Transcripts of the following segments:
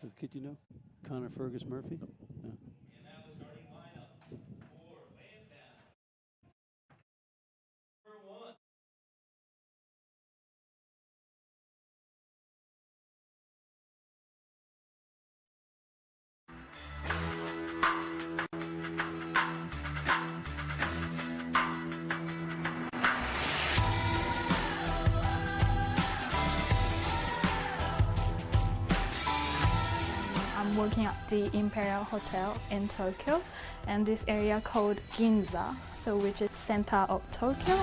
So, kid, you know? Connor Fergus Murphy? Yeah. And now the starting lineup for Lansdowne. Number 1. I'm working at the Imperial Hotel in Tokyo, and this area called Ginza, so which is center of Tokyo.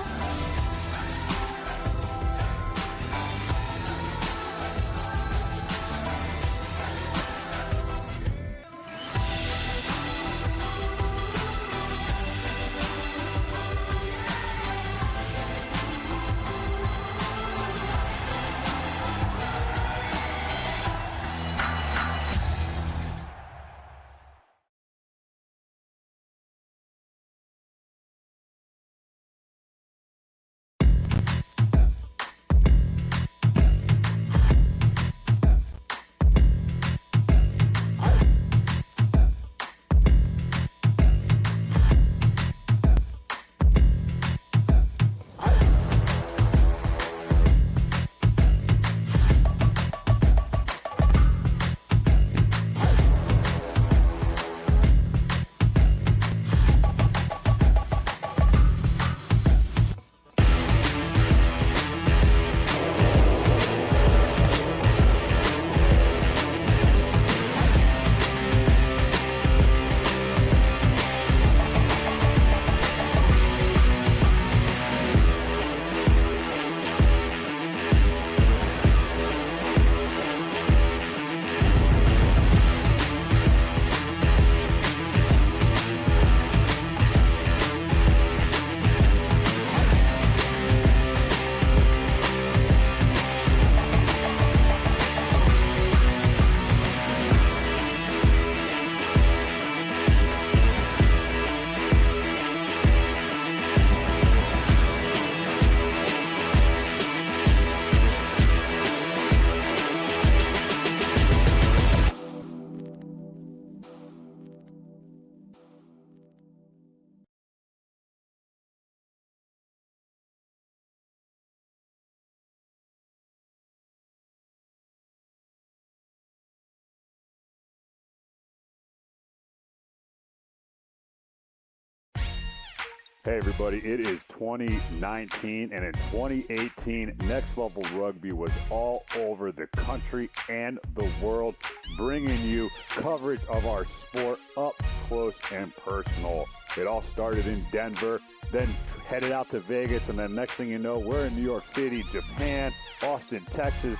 Hey everybody, it is 2019, and in 2018, Next Level Rugby was all over the country and the world, bringing you coverage of our sport up close and personal. It all started in Denver, then headed out to Vegas, and then next thing you know, we're in New York City, Japan, Austin, Texas,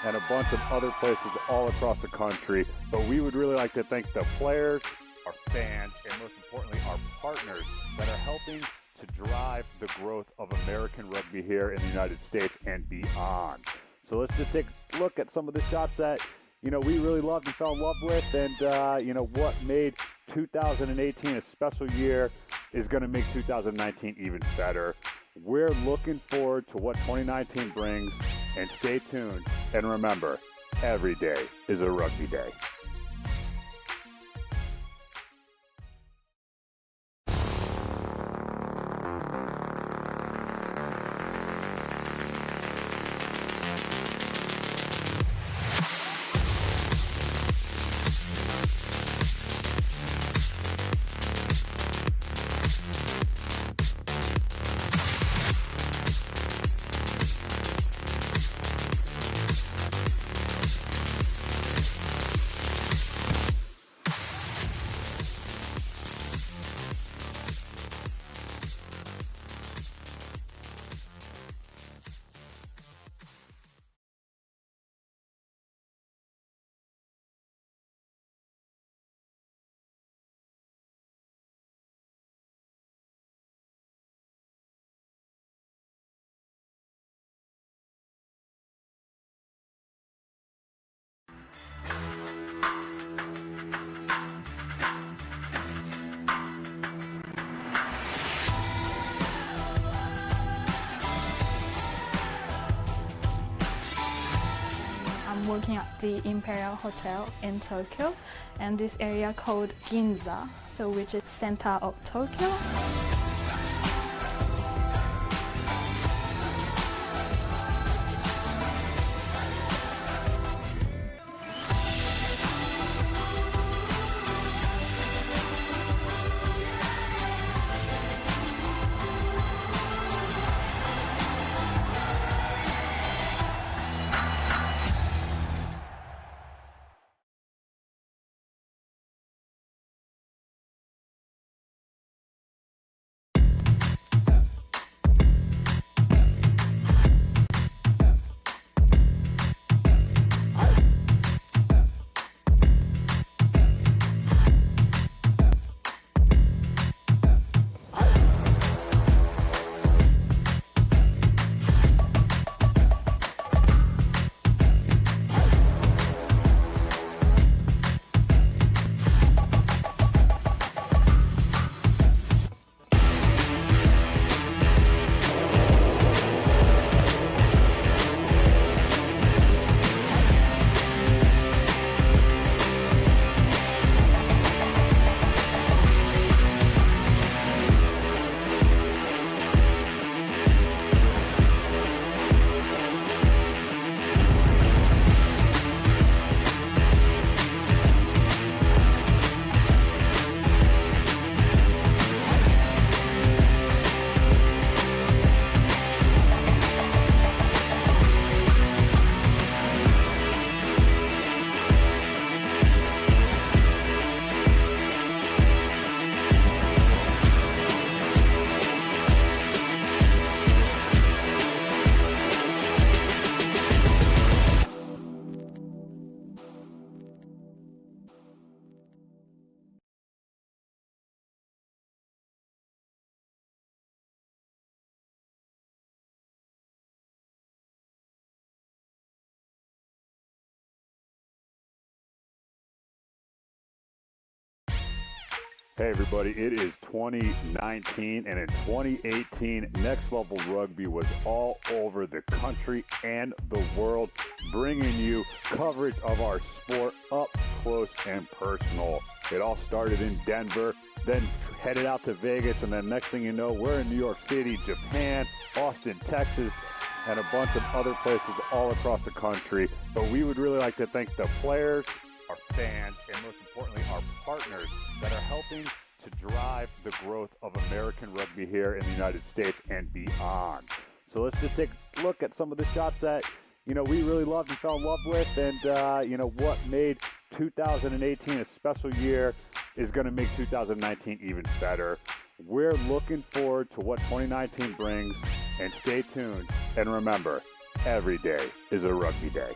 and a bunch of other places all across the country. But we would really like to thank the players, our fans, and most importantly, our partners that are helping to drive the growth of American rugby here in the United States and beyond. So let's just take a look at some of the shots that, we really loved and fell in love with, and, what made 2018 a special year is going to make 2019 even better. We're looking forward to what 2019 brings, and stay tuned. And remember, every day is a rugby day. working at the Imperial Hotel in Tokyo, and this area called Ginza, so which is center of Tokyo. Hey everybody, it is 2019, and in 2018, Next Level Rugby was all over the country and the world, bringing you coverage of our sport up close and personal. It all started in Denver, then headed out to Vegas, and then next thing you know, we're in New York City, Japan, Austin, Texas, and a bunch of other places all across the country. But we would really like to thank the players, our fans, and most importantly, our partners that are helping to drive the growth of American rugby here in the United States and beyond. So let's just take a look at some of the shots that, we really loved and fell in love with, and, what made 2018 a special year is going to make 2019 even better. We're looking forward to what 2019 brings, and stay tuned. And remember, every day is a rugby day.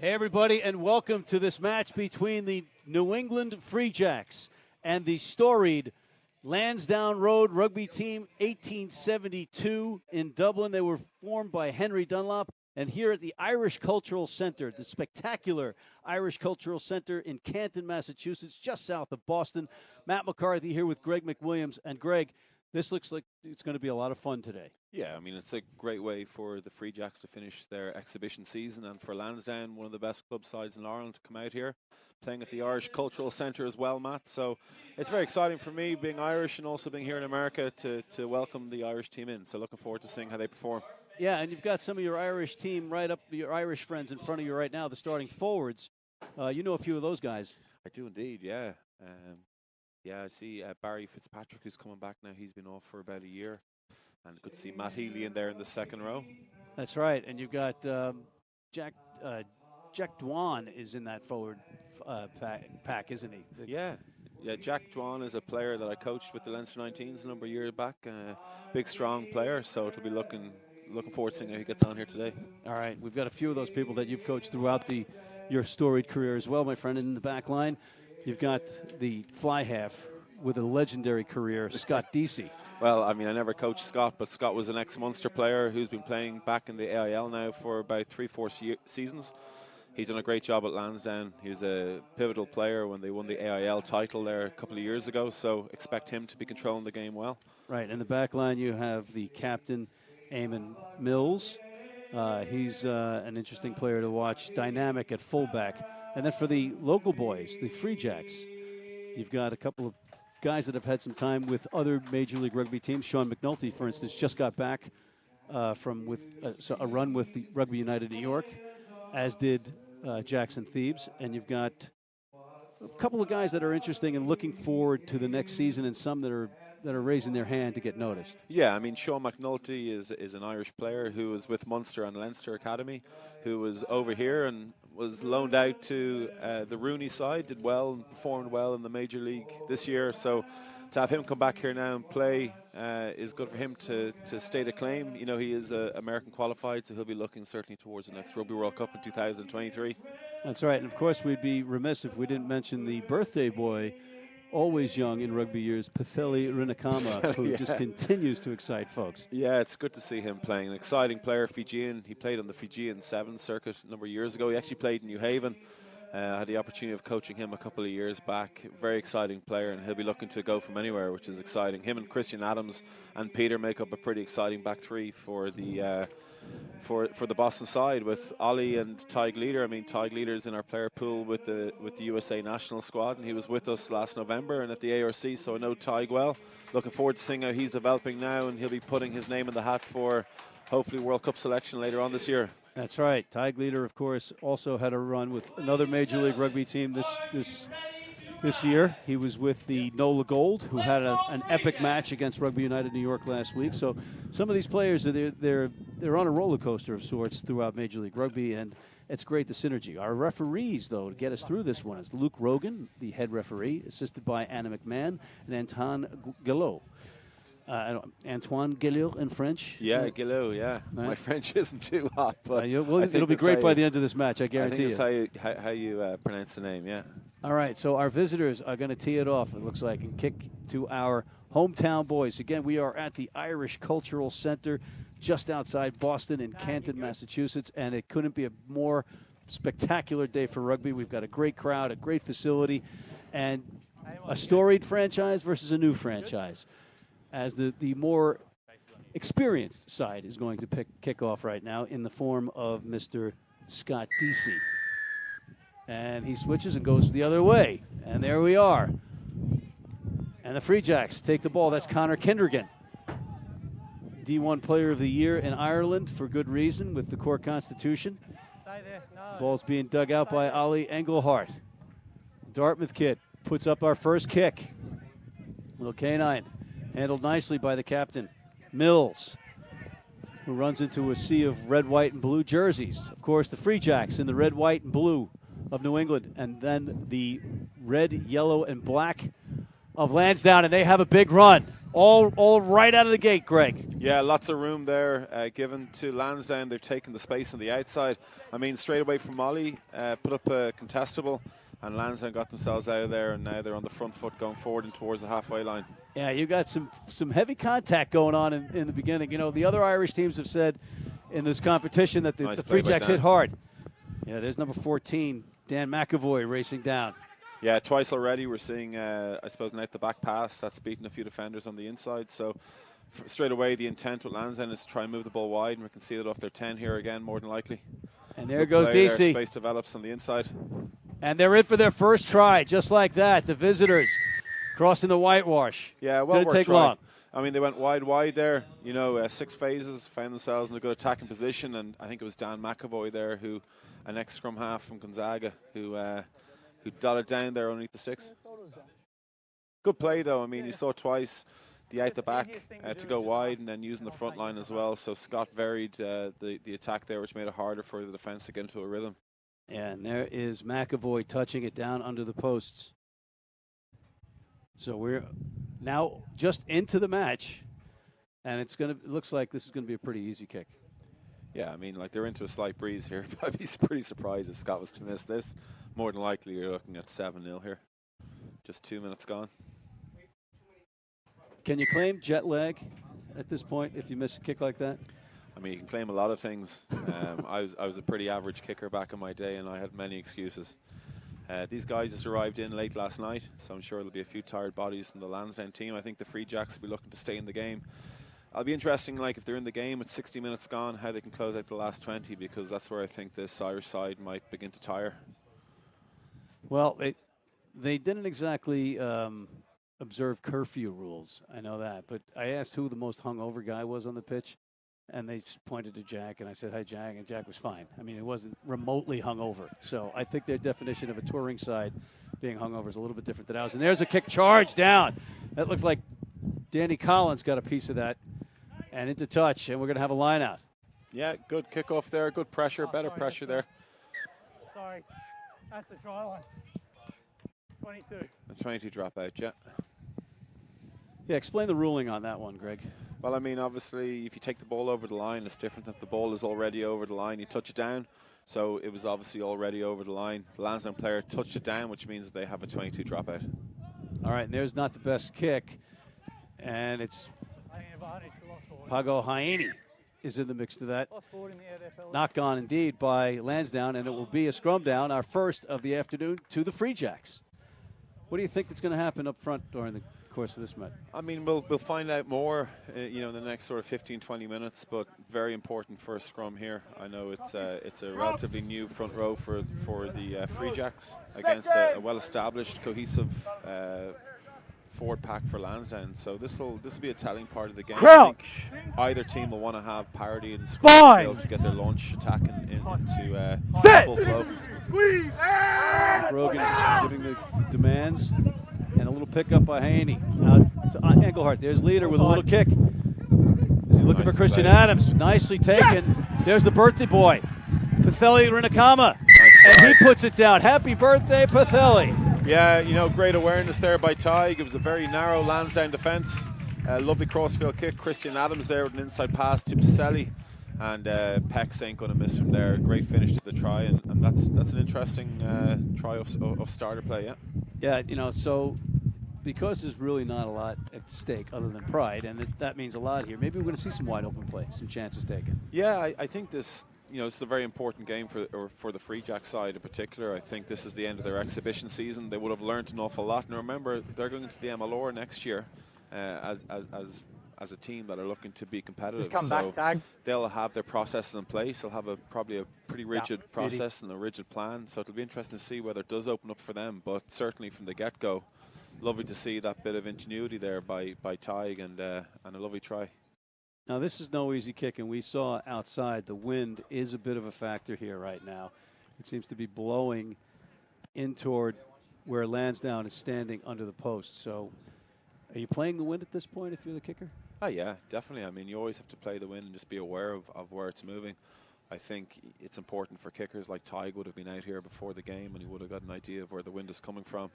Hey, everybody, and welcome to this match between the New England Free Jacks and the storied Landsdowne Road rugby team, 1872 in Dublin. They were formed by Henry Dunlop. And here at the Irish Cultural Center, the spectacular Irish Cultural Center in Canton, Massachusetts, just south of Boston. Matt McCarthy here with Greg McWilliams. And Greg, this looks like it's going to be a lot of fun today. Yeah, I mean, it's a great way for the Free Jacks to finish their exhibition season, and for Lansdowne, one of the best club sides in Ireland, to come out here, playing at the Irish Cultural Centre as well, Matt. So it's very exciting for me, being Irish and also being here in America, to welcome the Irish team in. So looking forward to seeing how they perform. Yeah, and you've got some of your Irish team right up, your Irish friends in front of you right now, the starting forwards. You know a few of those guys. I do indeed, yeah. Yeah, I see Barry Fitzpatrick, who's coming back now. He's been off for about a year. And good to see Matt Healy in there in the second row. That's right. And you've got Jack Dwan is in that forward pack, isn't he? Yeah, Jack Dwan is a player that I coached with the Leinster 19s a number of years back. Big, strong player, so it'll be looking forward to seeing how he gets on here today. All right, we've got a few of those people that you've coached throughout your storied career as well, my friend. In the back line, you've got the fly half with a legendary career, Scott Deasy. Well, I mean, I never coached Scott, but Scott was an ex-Munster player who's been playing back in the AIL now for about 3-4 seasons. He's done a great job at Lansdowne. He was a pivotal player when they won the AIL title there a couple of years ago, so expect him to be controlling the game well. Right, in the back line you have the captain, Eamon Mills. He's an interesting player to watch, dynamic at fullback. And then for the local boys, the Free Jacks, you've got a couple of guys that have had some time with other Major League Rugby teams. Sean McNulty, for instance, just got back from a run with the Rugby United New York, as did Jackson Thebes. And you've got a couple of guys that are interesting and looking forward to the next season, and some that are raising their hand to get noticed. Yeah, I mean, Sean McNulty is an Irish player who was with Munster and Leinster Academy, who was over here and was loaned out to the Rooney side, did well and performed well in the Major League this year. So to have him come back here now and play is good for him to state a claim. You know, he is American qualified, so he'll be looking certainly towards the next Rugby World Cup in 2023. That's right. And, of course, we'd be remiss if we didn't mention the birthday boy, always young in rugby years, Petheli Rinakama, who just continues to excite folks. Yeah, it's good to see him playing. An exciting player, Fijian. He played on the Fijian 7 circuit a number of years ago. He actually played in New Haven. I had the opportunity of coaching him a couple of years back. Very exciting player, and he'll be looking to go from anywhere, which is exciting. Him and Christian Adams and Peter make up a pretty exciting back three for the for the Boston side, with Ollie and Tig Leader. I mean, Tig Leader's in our player pool with the USA national squad, and he was with us last November and at the ARC, so I know Tig well. Looking forward to seeing how he's developing now, and he'll be putting his name in the hat for hopefully World Cup selection later on this year. That's right. Tig Leader, of course, also had a run with another Major League Rugby team this year. He was with the NOLA Gold, who had an epic match against Rugby United New York last week. So some of these players, they're on a roller coaster of sorts throughout Major League Rugby, and it's great, the synergy. Our referees, though, to get us through this one is Luke Rogan, the head referee, assisted by Anna McMahon and Antoine Guillot. Antoine Guillot in French. Yeah, Guillot, yeah. Right. My French isn't too hot, but it'll be great by the end of this match, I guarantee you. I think it's how you pronounce the name, yeah. All right, so our visitors are going to tee it off, it looks like, and kick to our hometown boys. Again, we are at the Irish Cultural Center just outside Boston in Canton, Massachusetts, and it couldn't be a more spectacular day for rugby. We've got a great crowd, a great facility, and a storied franchise versus a new franchise, as the more experienced side is going to kick off right now in the form of Mr. Scott Deasy. And he switches and goes the other way. And there we are. And the Free Jacks take the ball. That's Connor Kindergan, D1 Player of the Year in Ireland for good reason with the Cork Constitution. Ball's being dug out by Ollie Engelhart. Dartmouth kid puts up our first kick. Little canine. Handled nicely by the captain, Mills, who runs into a sea of red, white, and blue jerseys. Of course, the Free Jacks in the red, white, and blue of New England, and then the red, yellow, and black of Lansdowne, and they have a big run. All right out of the gate, Greg. Yeah, lots of room there given to Lansdowne. They've taken the space on the outside. I mean, straight away from Ollie, put up a contestable, and Lansdowne got themselves out of there, and now they're on the front foot going forward and towards the halfway line. Yeah, you got some heavy contact going on in the beginning. You know, the other Irish teams have said in this competition that the Free Jacks hit hard. Yeah, there's number 14, Dan McAvoy, racing down. Yeah, twice already we're seeing, I suppose, an out-the-back pass that's beaten a few defenders on the inside. So straight away the intent with Lansdowne is to try and move the ball wide, and we can see it off their 10 here again, more than likely. And there goes DC. There, space develops on the inside. And they're in for their first try, just like that. The visitors crossing the whitewash. Yeah, well, didn't take long. I mean, they went wide there. You know, 6 phases, found themselves in a good attacking position, and I think it was Dan McAvoy there, who, an ex-scrum half from Gonzaga, who dotted down there underneath the sticks. Good play, though. I mean, you saw twice the out the back to go wide, and then using the front line as well. So Scott varied the attack there, which made it harder for the defense to get into a rhythm. Yeah, and there is McAvoy touching it down under the posts. So we're now just into the match, and it looks like this is going to be a pretty easy kick. Yeah, I mean, like, they're into a slight breeze here. I'd be pretty surprised if Scott was to miss this. More than likely, you're looking at 7-0 here. Just 2 minutes gone. Can you claim jet lag at this point if you miss a kick like that? I mean, you can claim a lot of things. I was a pretty average kicker back in my day, and I had many excuses. These guys just arrived in late last night, so I'm sure there'll be a few tired bodies in the Lansdowne team. I think the Free Jacks will be looking to stay in the game. It'll be interesting, like, if they're in the game with 60 minutes gone, how they can close out the last 20, because that's where I think this Irish side might begin to tire. Well, they didn't exactly observe curfew rules. I know that. But I asked who the most hungover guy was on the pitch, and they just pointed to Jack, and I said, hi, Jack, and Jack was fine. I mean, it wasn't remotely hungover. So I think their definition of a touring side being hungover is a little bit different than ours. And there's a kick charge down. That looks like Danny Collins got a piece of that. And into touch, and we're going to have a line out. Yeah, good kickoff there, good pressure, better pressure there. Sorry, that's the try line. 22. That's 22 dropout, yeah. Yeah, explain the ruling on that one, Greg. Well, I mean, obviously, if you take the ball over the line, it's different if the ball is already over the line. You touch it down, so it was obviously already over the line. The Lansdowne player touched it down, which means that they have a 22 dropout. All right, and there's not the best kick, and it's Pago Haini is in the mix to that. Knock on indeed by Lansdowne, and it will be a scrum down, our first of the afternoon, to the Free Jacks. What do you think that's going to happen up front during the course of this match? I mean, we'll find out more, you know, in the next sort of 15, 20 minutes, but very important for a scrum here. I know it's a relatively new front row for the Free Jacks against a well-established, cohesive forward pack for Lansdowne, so this will be a telling part of the game. I think either team will want to have parity and scrum to be able to get their launch attack into full flow. Brogan giving the demands, and a little pickup by Haney. Now to Engelhardt. There's Leader with a little kick. Is he looking for Christian Adams? Nicely taken. There's the birthday boy, Patheli Rinakama, and he puts it down. Happy birthday, Patheli. Yeah, you know, great awareness there by Tig. It was a very narrow Lansdowne defence. Lovely crossfield kick. Christian Adams there with an inside pass to Pacelli. And Pex ain't going to miss from there. Great finish to the try. And that's an interesting try of starter play, yeah. Yeah, you know, so because there's really not a lot at stake other than pride, and that means a lot here, maybe we're going to see some wide open play, some chances taken. Yeah, I think this... You know, it's a very important game for the Free Jack side in particular. I think this is the end of their exhibition season. They would have learned an awful lot. And remember, they're going into the MLR next year as a team that are looking to be competitive. So they'll have their processes in place. They'll have probably a pretty rigid process and a rigid plan. So it'll be interesting to see whether it does open up for them. But certainly from the get-go, lovely to see that bit of ingenuity there by Tig and a lovely try. Now, this is no easy kick, and we saw outside the wind is a bit of a factor here right now. It seems to be blowing in toward where Lansdowne is standing under the post. So are you playing the wind at this point if you're the kicker? Oh, yeah, definitely. I mean, you always have to play the wind and just be aware of where it's moving. I think it's important for kickers like Tig would have been out here before the game, and he would have got an idea of where the wind is coming from.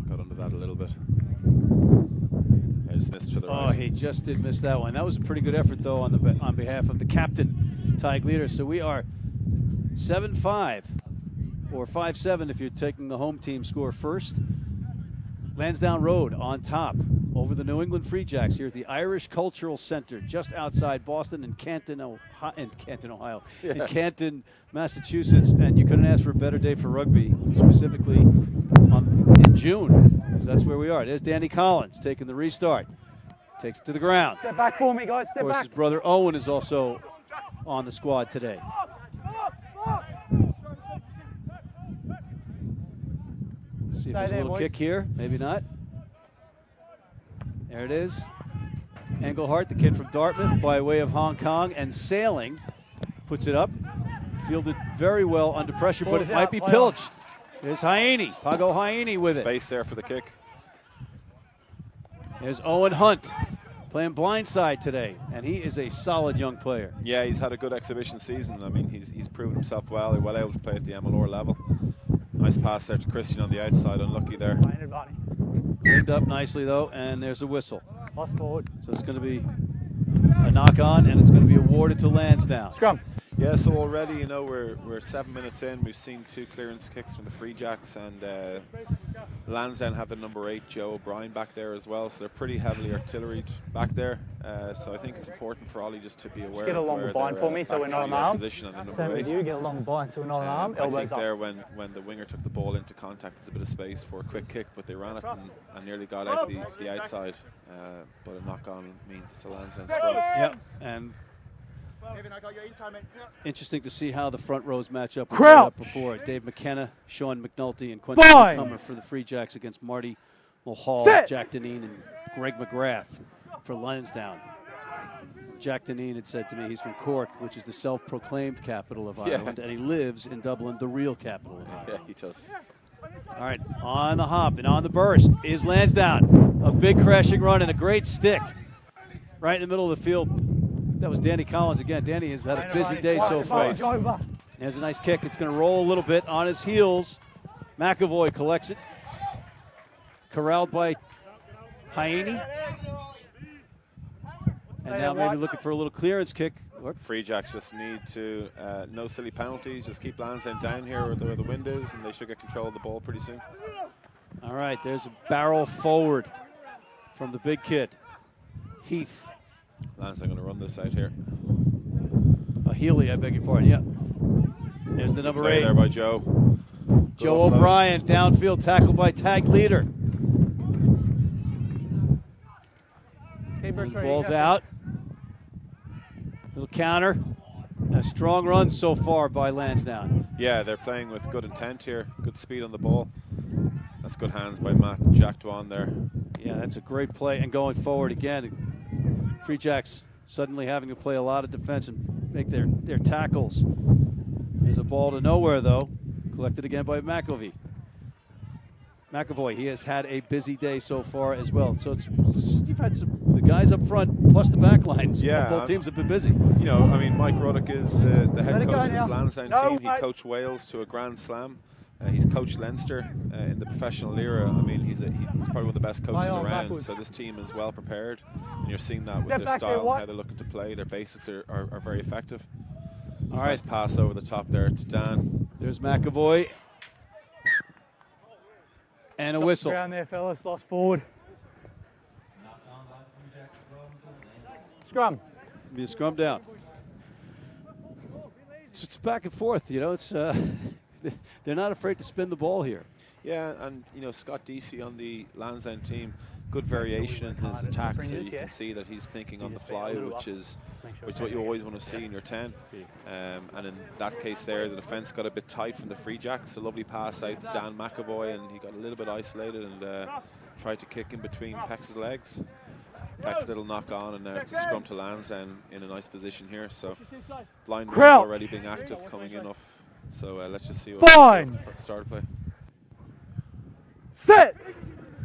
Got under that a little bit. Just missed to the right. Oh, he just did miss that one. That was a pretty good effort, though, on behalf of the captain, Tig Leader. So we are 7-5, or 5-7 if you're taking the home team score first. Lansdowne Road on top. over the New England Free Jacks here at the Irish Cultural Center, just outside Boston in Canton, Ohio, in Canton, Massachusetts. And you couldn't ask for a better day for rugby, specifically in June, because that's where we are. There's Danny Collins taking the restart. Takes it to the ground. Step back for me, guys. Step back. Of course, his brother Owen is also on the squad today. Let's see if there's a little kick here. Maybe not. There it is. Engelhardt, the kid from Dartmouth, by way of Hong Kong, and sailing, puts it up. Fielded very well under pressure, but it might be pilched. There's Haiini, Pago Haiini with it. Space there for the kick. There's Owen Hunt, playing blindside today, and he is a solid young player. Yeah, he's had a good exhibition season. I mean, he's proven himself well. He's well able to play at the MLR level. Nice pass there to Christian on the outside, unlucky there. Cleaned up nicely, though, and there's a whistle. Lost forward. So it's going to be a knock-on, and it's going to be awarded to Lansdowne. Scrum. Yeah, so already, you know, we're 7 minutes in. We've seen 2 clearance kicks from the Free Jacks, and Lansdowne have the number 8, Joe O'Brien, back there as well. So they're pretty heavily artilleried back there. So I think it's important for Ollie just to be aware. Just get a long bind for me, so we're not on arm. Position on the number Same 8. with you, get a long bind, so we're not on arm. I think up. there when the winger took the ball into contact, there's a bit of space for a quick kick, but they ran it and nearly got out the outside. But a knock-on means it's a Lansdowne scrum. Yep, and interesting to see how the front rows match up. Crouch. Before Dave McKenna, Sean McNulty, and Quentin Comer for the Free Jacks against Marty Mulhall, Jack Deneen, and Greg McGrath for Lansdowne. Jack Deneen had said to me he's from Cork, which is the self-proclaimed capital of Ireland, and he lives in Dublin, the real capital of Ireland. Yeah, he does. All right, on the hop and on the burst is Lansdowne. A big crashing run and a great stick right in the middle of the field. That was Danny Collins again. Danny has had a busy day so far. There's a nice kick. It's going to roll a little bit on his heels. McAvoy collects it. Corralled by Haiini. And now maybe looking for a little clearance kick. Free Jacks just need to, no silly penalties, just keep Lansdowne down here where the wind is, and they should get control of the ball pretty soon. All right, there's a barrel forward from the big kid, Heath. Lansdowne going to run this out here. Healy, I beg your pardon, yeah. There's the number 8. There by Joe. Joe O'Brien, downfield tackle by tag leader. Ball's out. Little counter. A strong run so far by Lansdowne. Yeah, they're playing with good intent here. Good speed on the ball. That's good hands by Matt Jack Dwan there. Yeah, that's a great play. And going forward again, Free Jacks suddenly having to play a lot of defense and make their tackles. There's a ball to nowhere, though. Collected again by McAvoy. He has had a busy day so far as well. So you've had the guys up front plus the back lines. Yeah, both teams have been busy. You know, I mean, Mike Ruddock is the head coach of this Lansdowne team. He coached Wales to a Grand Slam. He's coached Leinster in the professional era. I mean, he's probably one of the best coaches around. So this team is well prepared, and you're seeing that with their style and how they're looking to play. Their basics are very effective. All right, nice pass over the top there to Dan. There's McAvoy. And a whistle. Down there, fellas. Lost forward. Scrum. Be a scrum down. It's back and forth. You know, it's they're not afraid to spin the ball here. Yeah, and you know, Scott Deasy on the Lansdowne team, good variation in his attacks. So you can see that he's thinking on the fly, which is what you always want to see in your 10. And in that case there, the defence got a bit tight from the Free Jacks. A lovely pass out to Dan McAvoy, and he got a little bit isolated and tried to kick in between Peck's legs. Peck's little knock on, and now it's a scrum to Lansdowne in a nice position here. So blind is already being active, coming in off. So let's just see what start play. Sit.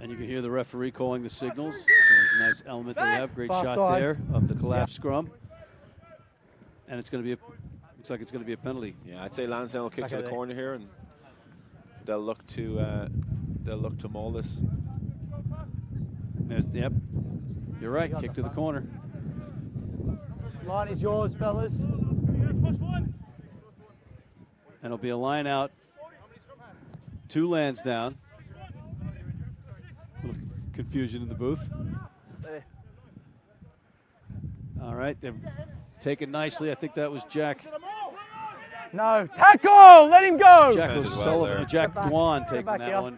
And you can hear the referee calling the signals. So there's a nice element that we have. Great shot there of the collapsed scrum. And it's going to be looks like it's going to be a penalty. Yeah, I'd say Lansdowne will kick to the corner here, and they'll look to maul this. Yep, you're right. Kick to the corner. Line is yours, fellas. And it'll be a line out to Lansdowne. confusion in the booth. Stay. All right, they're taken nicely. I think that was Jack. No, tackle! Let him go! Jack Defended well O'Sullivan, there. Jack Get back. Dwan Get taking back that here. one.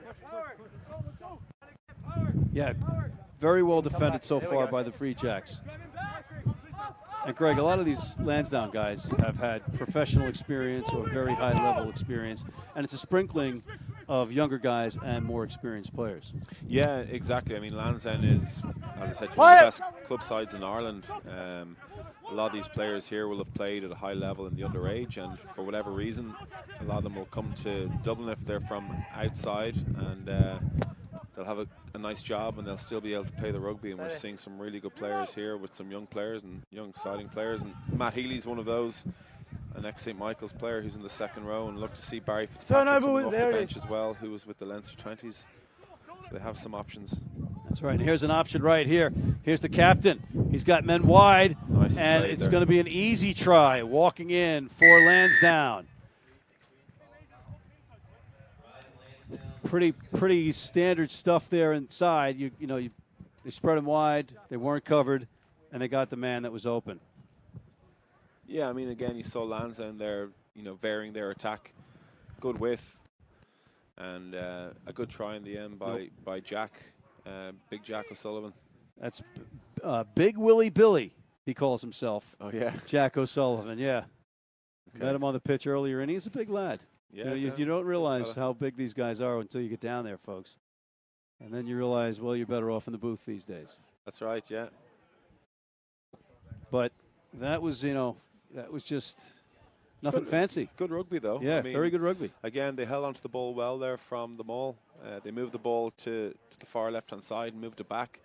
Yeah, very well defended back. so There we far go. by the Free Jacks. And Greg, a lot of these Lansdowne guys have had professional experience or very high level experience, and it's a sprinkling of younger guys and more experienced players. Yeah, exactly. I mean, Lansdowne is, as I said, one of the best club sides in Ireland. A lot of these players here will have played at a high level in the underage, and for whatever reason, a lot of them will come to Dublin if they're from outside, and they'll have a nice job and they'll still be able to play the rugby. And we're seeing some really good players here with some young players and young exciting players. And Matt Healy's one of those, an ex-St. Michael's player who's in the second row, and look to see Barry Fitzpatrick Turnover coming was off the there. bench as well, who was with the Leinster 20s. So they have some options. That's right. And here's an option right here. Here's the captain. He's got men wide, Nicely and played it's there. going to be an easy try walking in for Lansdowne. Pretty standard stuff there inside. They spread them wide. They weren't covered, and they got the man that was open. Yeah, I mean, again, you saw Lansdowne there, varying their attack. Good width, and a good try in the end by Jack, Big Jack O'Sullivan. That's Big Willie Billy, he calls himself. Oh, yeah. Jack O'Sullivan, yeah. Okay. Met him on the pitch earlier, and he's a big lad. Yeah, You don't realize how big these guys are until you get down there, folks. And then you realize, well, you're better off in the booth these days. That's right, yeah. But that was just nothing fancy. Good rugby, though. Yeah, I mean, very good rugby. Again, they held onto the ball well there from the maul. They moved the ball to the far left-hand side, moved it back.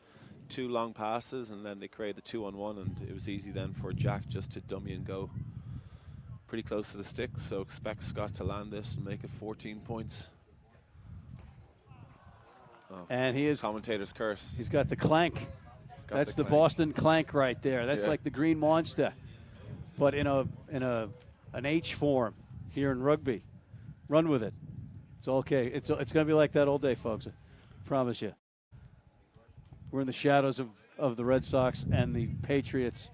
2 long passes, and then they created the 2-on-1, and it was easy then for Jack just to dummy and go pretty close to the stick. So expect Scott to land this and make it 14 points. Oh, And he is. commentator's curse. He's got the clank. He's got That's the clank. Boston clank right there. That's Yeah. like the Green Monster, but in an H form here in rugby. Run with it. It's okay. It's going to be like that all day, folks. I promise you. We're in the shadows of the Red Sox and the Patriots,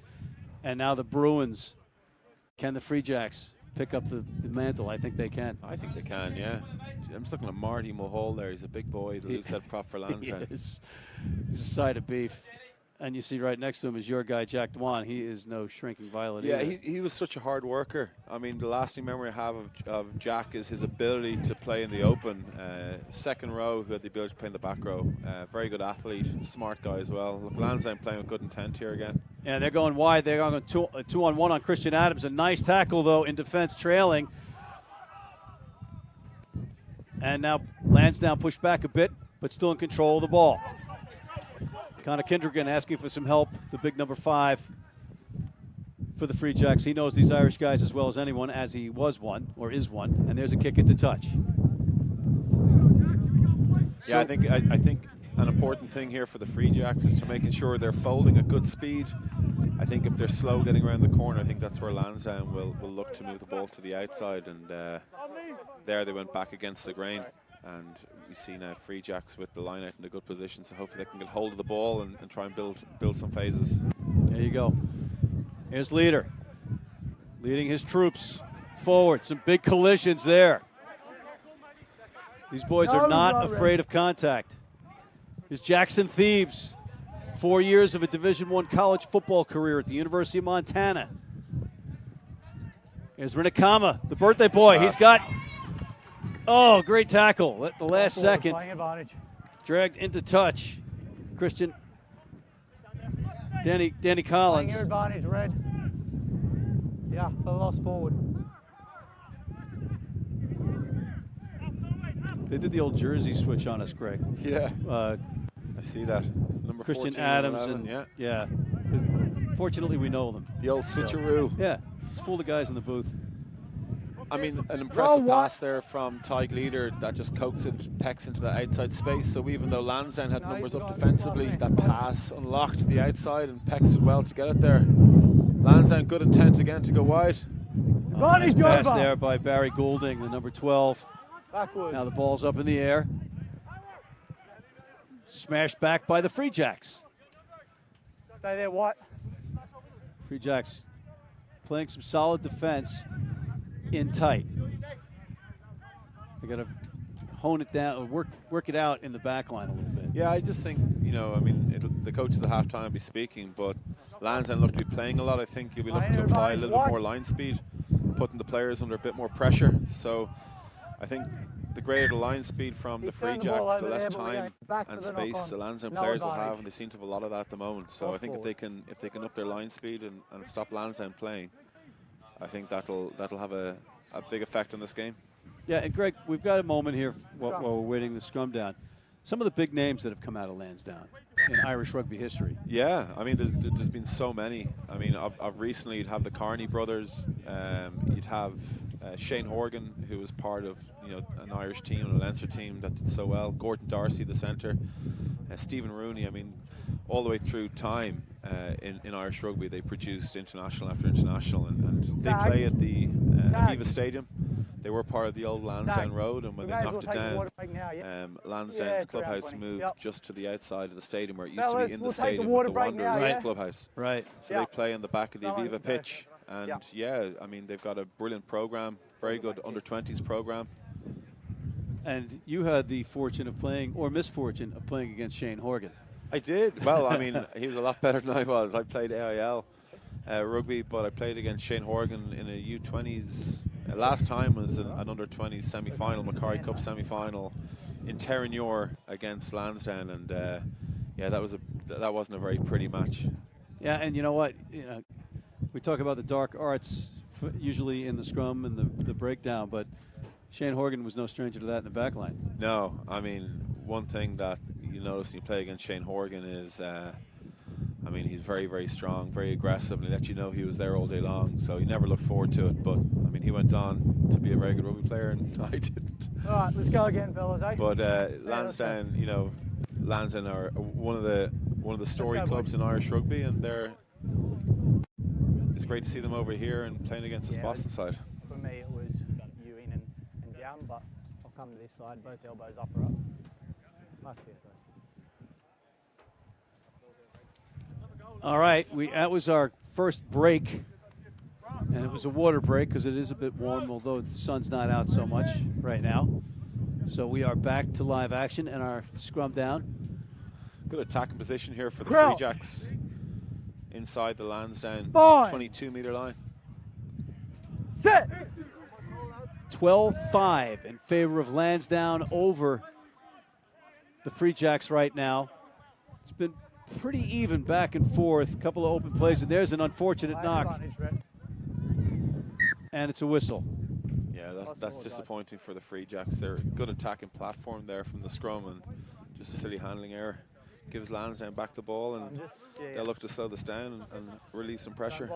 and now the Bruins. Can the Free Jacks pick up the mantle? I think they can. I think they can, yeah. I'm just looking at Marty Mulhall there. He's a big boy, the loose head prop for Lansdowne. He's a side of beef. And you see right next to him is your guy, Jack Dwan. He is no shrinking violet Yeah, either. he was such a hard worker. I mean, the lasting memory I have of Jack is his ability to play in the open. Second row, who had the ability to play in the back row. Very good athlete, smart guy as well. Look, Lansdowne playing with good intent here again. And they're going wide. They're going 2-on-1 on Christian Adams. A nice tackle, though, in defense, trailing. And now Lansdowne pushed back a bit, but still in control of the ball. Connor Kindrigan asking for some help, the big number 5 for the Free Jacks. He knows these Irish guys as well as anyone, as he was one, or is one. And there's a kick into touch. Yeah, I think an important thing here for the Free Jacks is to making sure they're folding at good speed. I think if they're slow getting around the corner, I think that's where Lansdowne will look to move the ball to the outside. And there they went back against the grain. And we see now Free Jacks with the line out in a good position, so hopefully they can get hold of the ball and try and build some phases. There you go. Here's Leader leading his troops forward. Some big collisions there. These boys are not afraid of contact. Here's Jackson Thebes, 4 years of a Division I college football career at the University of Montana. Here's Rinakama, the birthday boy. He's got, great tackle at the last second. Playing advantage. Dragged into touch. Christian, Danny Playing Collins. your advantage, Red. Yeah, for the loss forward. They did the old jersey switch on us, Greg. Yeah, I see that. Number Christian 14 Adams 11, and yeah, Fortunately, we know them. the old switcheroo. Yeah, let's fool the guys in the booth. I mean, an impressive what? pass there from Tyke Leader that just coaxed Pex into the outside space. So even though Lansdowne had numbers up defensively, that pass unlocked the outside and Pex did well to get it there. Lansdowne, good intent again to go wide. Advantage, Nice pass Jova. there by Barry Goulding, the number 12. Backwards. Now the ball's up in the air. Smashed back by the Free Jacks. Stay there, White. Free Jacks playing some solid defense in tight. They got to hone it down, or work it out in the back line a little bit. Yeah, I just think, you know, I mean, the coaches at halftime will be speaking, but Lansdowne look to be playing a lot. I think he'll be looking to apply a little bit more line speed, putting the players under a bit more pressure. So I think the greater the line speed from the Free Jacks, the less time and space the Lansdowne players will have, and they seem to have a lot of that at the moment. So I think if they can up their line speed and stop Lansdowne playing, I think that'll have a big effect on this game. Yeah, and Greg, we've got a moment here while we're waiting the scrum down. Some of the big names that have come out of Lansdowne in Irish rugby history. Yeah, I mean, there's been so many. I mean, I've recently, you'd have the Carney brothers, you'd have Shane Horgan, who was part of, you know, an Irish team and a Leinster team that did so well. Gordon Darcy, the centre, Stephen Rooney. I mean, all the way through time in Irish rugby, they produced international after international, and they play at the Aviva Stadium. They were part of the old Lansdowne Road, and when they knocked it down, Lansdowne's clubhouse moved just to the outside of the stadium, where it used to be in the stadium with the Wanderers clubhouse. Right. So they play on the back of the Aviva pitch, and yeah, I mean, they've got a brilliant program, very good under-20s program. And you had the fortune of playing, or misfortune of playing against Shane Horgan. I did. Well, I mean, he was a lot better than I was. I played AIL rugby, but I played against Shane Horgan in a U20s. Last time was an under-20s semi-final, Macquarie Cup semi-final in Terranure against Lansdowne, and yeah, that wasn't a very pretty match. Yeah, and you know what? You know, we talk about the dark arts usually in the scrum and the breakdown, but Shane Horgan was no stranger to that in the back line. No, I mean, one thing that you notice when you play against Shane Horgan is, I mean, he's very, very strong, very aggressive, and he let you know he was there all day long, so you never looked forward to it. But, I mean, he went on to be a very good rugby player, and I didn't. All right, let's go again, fellas. Eh? But Lansdowne, you know, Lansdowne are one of the story clubs in Irish rugby, and it's great to see them over here and playing against this Boston side. For me, it was you in and down, but I'll come to this side, both elbows up or up. That's it. All right, that was our first break, and it was a water break because it is a bit warm, although the sun's not out so much right now. So we are back to live action and our scrum down. Good attacking position here for the Free Jacks inside the Lansdowne 22-metre line. Set. 12-5 in favor of Lansdowne over the Free Jacks right now. It's been pretty even back and forth. A couple of open plays, and there's an unfortunate knock. And it's a whistle. Yeah, that's disappointing for the Free Jacks. They're a good attacking platform there from the scrum, and just a silly handling error gives Lansdowne back the ball, and they'll look to slow this down and relieve some pressure.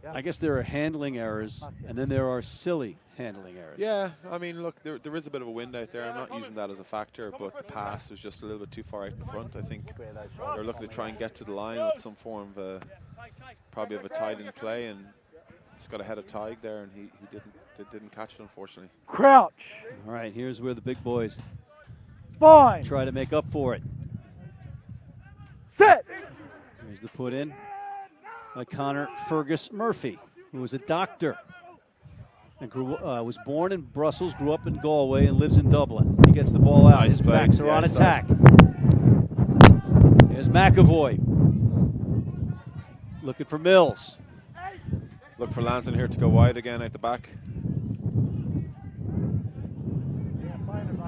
I guess there are handling errors, and then there are silly handling errors. Yeah, I mean, look, there is a bit of a wind out there. I'm not using that as a factor, but the pass was just a little bit too far out in front. I think they're looking to try and get to the line with some form of probably of a tied-in play, and it's got ahead of Tig there, and he didn't catch it, unfortunately. Crouch. All right, here's where the big boys Fine. try to make up for it. Set. Here's the put in by Connor Fergus Murphy, who was a doctor and was born in Brussels, grew up in Galway, and lives in Dublin. He gets the ball out. Nice His play. backs are on attack. Here's McAvoy looking for Mills. Look for Lansdowne here to go wide again at the back.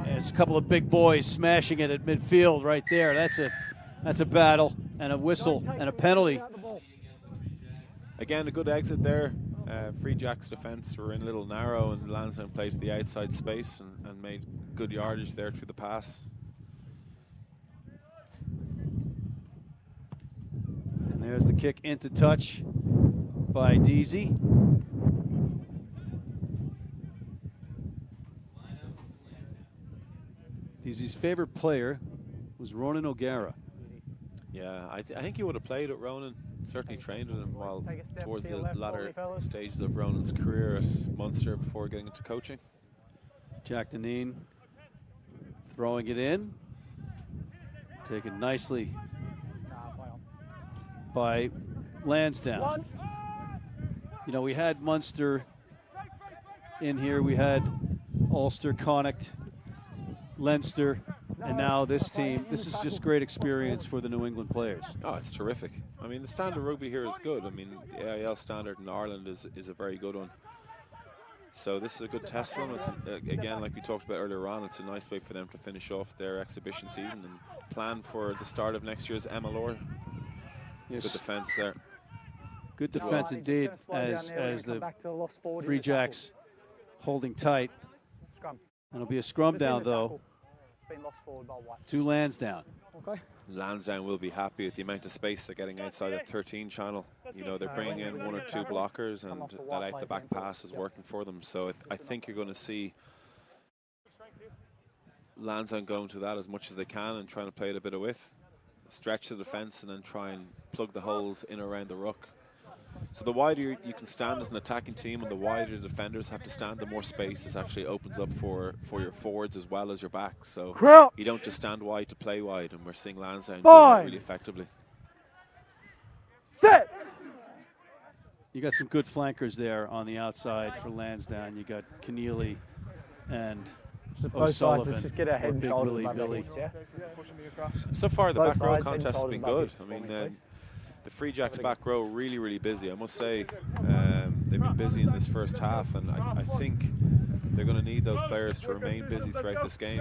There's a couple of big boys smashing it at midfield right there. That's a battle and a whistle and a penalty. Again, a good exit there. Free Jacks' defence were in a little narrow, and Lansdowne played to the outside space and made good yardage there through the pass. And there's the kick into touch by Deasy. Deasy's favorite player was Ronan O'Gara. Yeah, I think he would have played with Ronan. Certainly trained with him while towards the latter stages of Ronan's career at Munster before getting into coaching. Jack Deneen throwing it in. Taken nicely by Lansdowne. You know, we had Munster in here. We had Ulster, Connacht, Leinster, and now this team. This is just great experience for the New England players. Oh, it's terrific. I mean, the standard rugby here is good. I mean, the AIL standard in Ireland is a very good one. So this is a good test for them. It's, again, like we talked about earlier on, it's a nice way for them to finish off their exhibition season and plan for the start of next year's MLR. Yes. Good defence there. Good defence indeed, as the Free Jacks holding tight. And it'll be a scrum down, though, to Lansdowne. Okay. Lansdowne will be happy with the amount of space they're getting outside the 13 channel. You know, they're bringing in 1 or 2 blockers, and that out-the-back pass is working for them. So I think you're going to see Lansdowne going to that as much as they can and trying to play it a bit of width, stretch the defence, and then try and plug the holes in around the ruck. So the wider you can stand as an attacking team, and the wider the defenders have to stand, the more space this actually opens up for your forwards as well as your backs. So you don't just stand wide to play wide, and we're seeing Lansdowne doing that really effectively. Set! You got some good flankers there on the outside for Lansdowne. You got Keneally and O'Sullivan. Just get our head and Big shoulders Willie above their Billy. hips, yeah? So far, the Both back row sides, contest has shoulders been above good. hips I for me, mean, please. the Free Jacks back row really, really busy. I must say, they've been busy in this first half, and I think they're going to need those players to remain busy throughout this game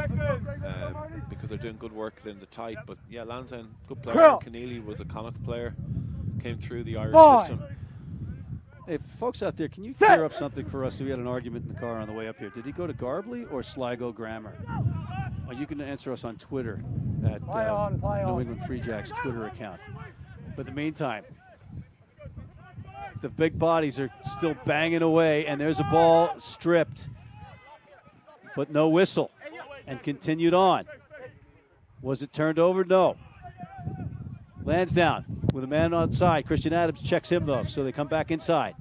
because they're doing good work in the tight. But yeah, Lansdowne, good player. Keneally was a Connacht player, came through the Irish system. Hey, folks out there, can you clear up something for us? We had an argument in the car on the way up here. Did he go to Garbley or Sligo Grammar? You can answer us on Twitter at New England Free Jacks Twitter account. But in the meantime, the big bodies are still banging away, and there's a ball stripped, but no whistle, and continued on. Was it turned over? No. Lansdowne with a man outside. Christian Adams checks him, though, so they come back inside.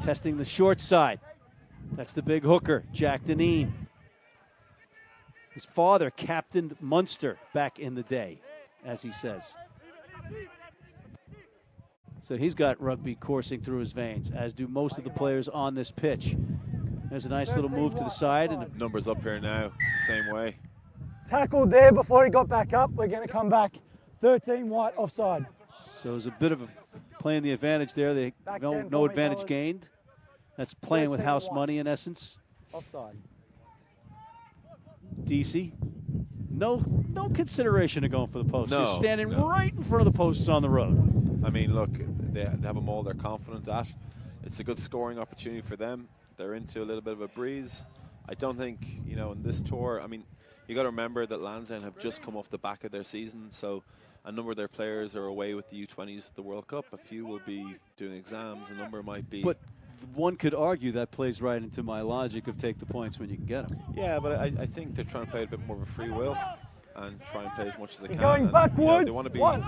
Testing the short side. That's the big hooker, Jack Deneen. His father captained Munster back in the day, as he says. So he's got rugby coursing through his veins, as do most of the players on this pitch. There's a nice little move to the side. And Numbers up here now, same way. Tackled there before he got back up. We're going to come back 13 white offside. so there's a bit of a playing the advantage there. They no advantage gained. That's playing with house money in essence. Offside. DC, no consideration of going for the post. No, You're standing no. right in front of the posts on the road. I mean, look, they have them all they're confident at. It's a good scoring opportunity for them. They're into a little bit of a breeze. I don't think, in this tour, I mean, you got to remember that Lansdowne have just come off the back of their season, so a number of their players are away with the U20s at the World Cup. A few will be doing exams. A number might be. But one could argue that plays right into my logic of take the points when you can get them. Yeah, but I think they're trying to play a bit more of a free will and try and play as much as they can. Going And, backwards. they want to be. Once.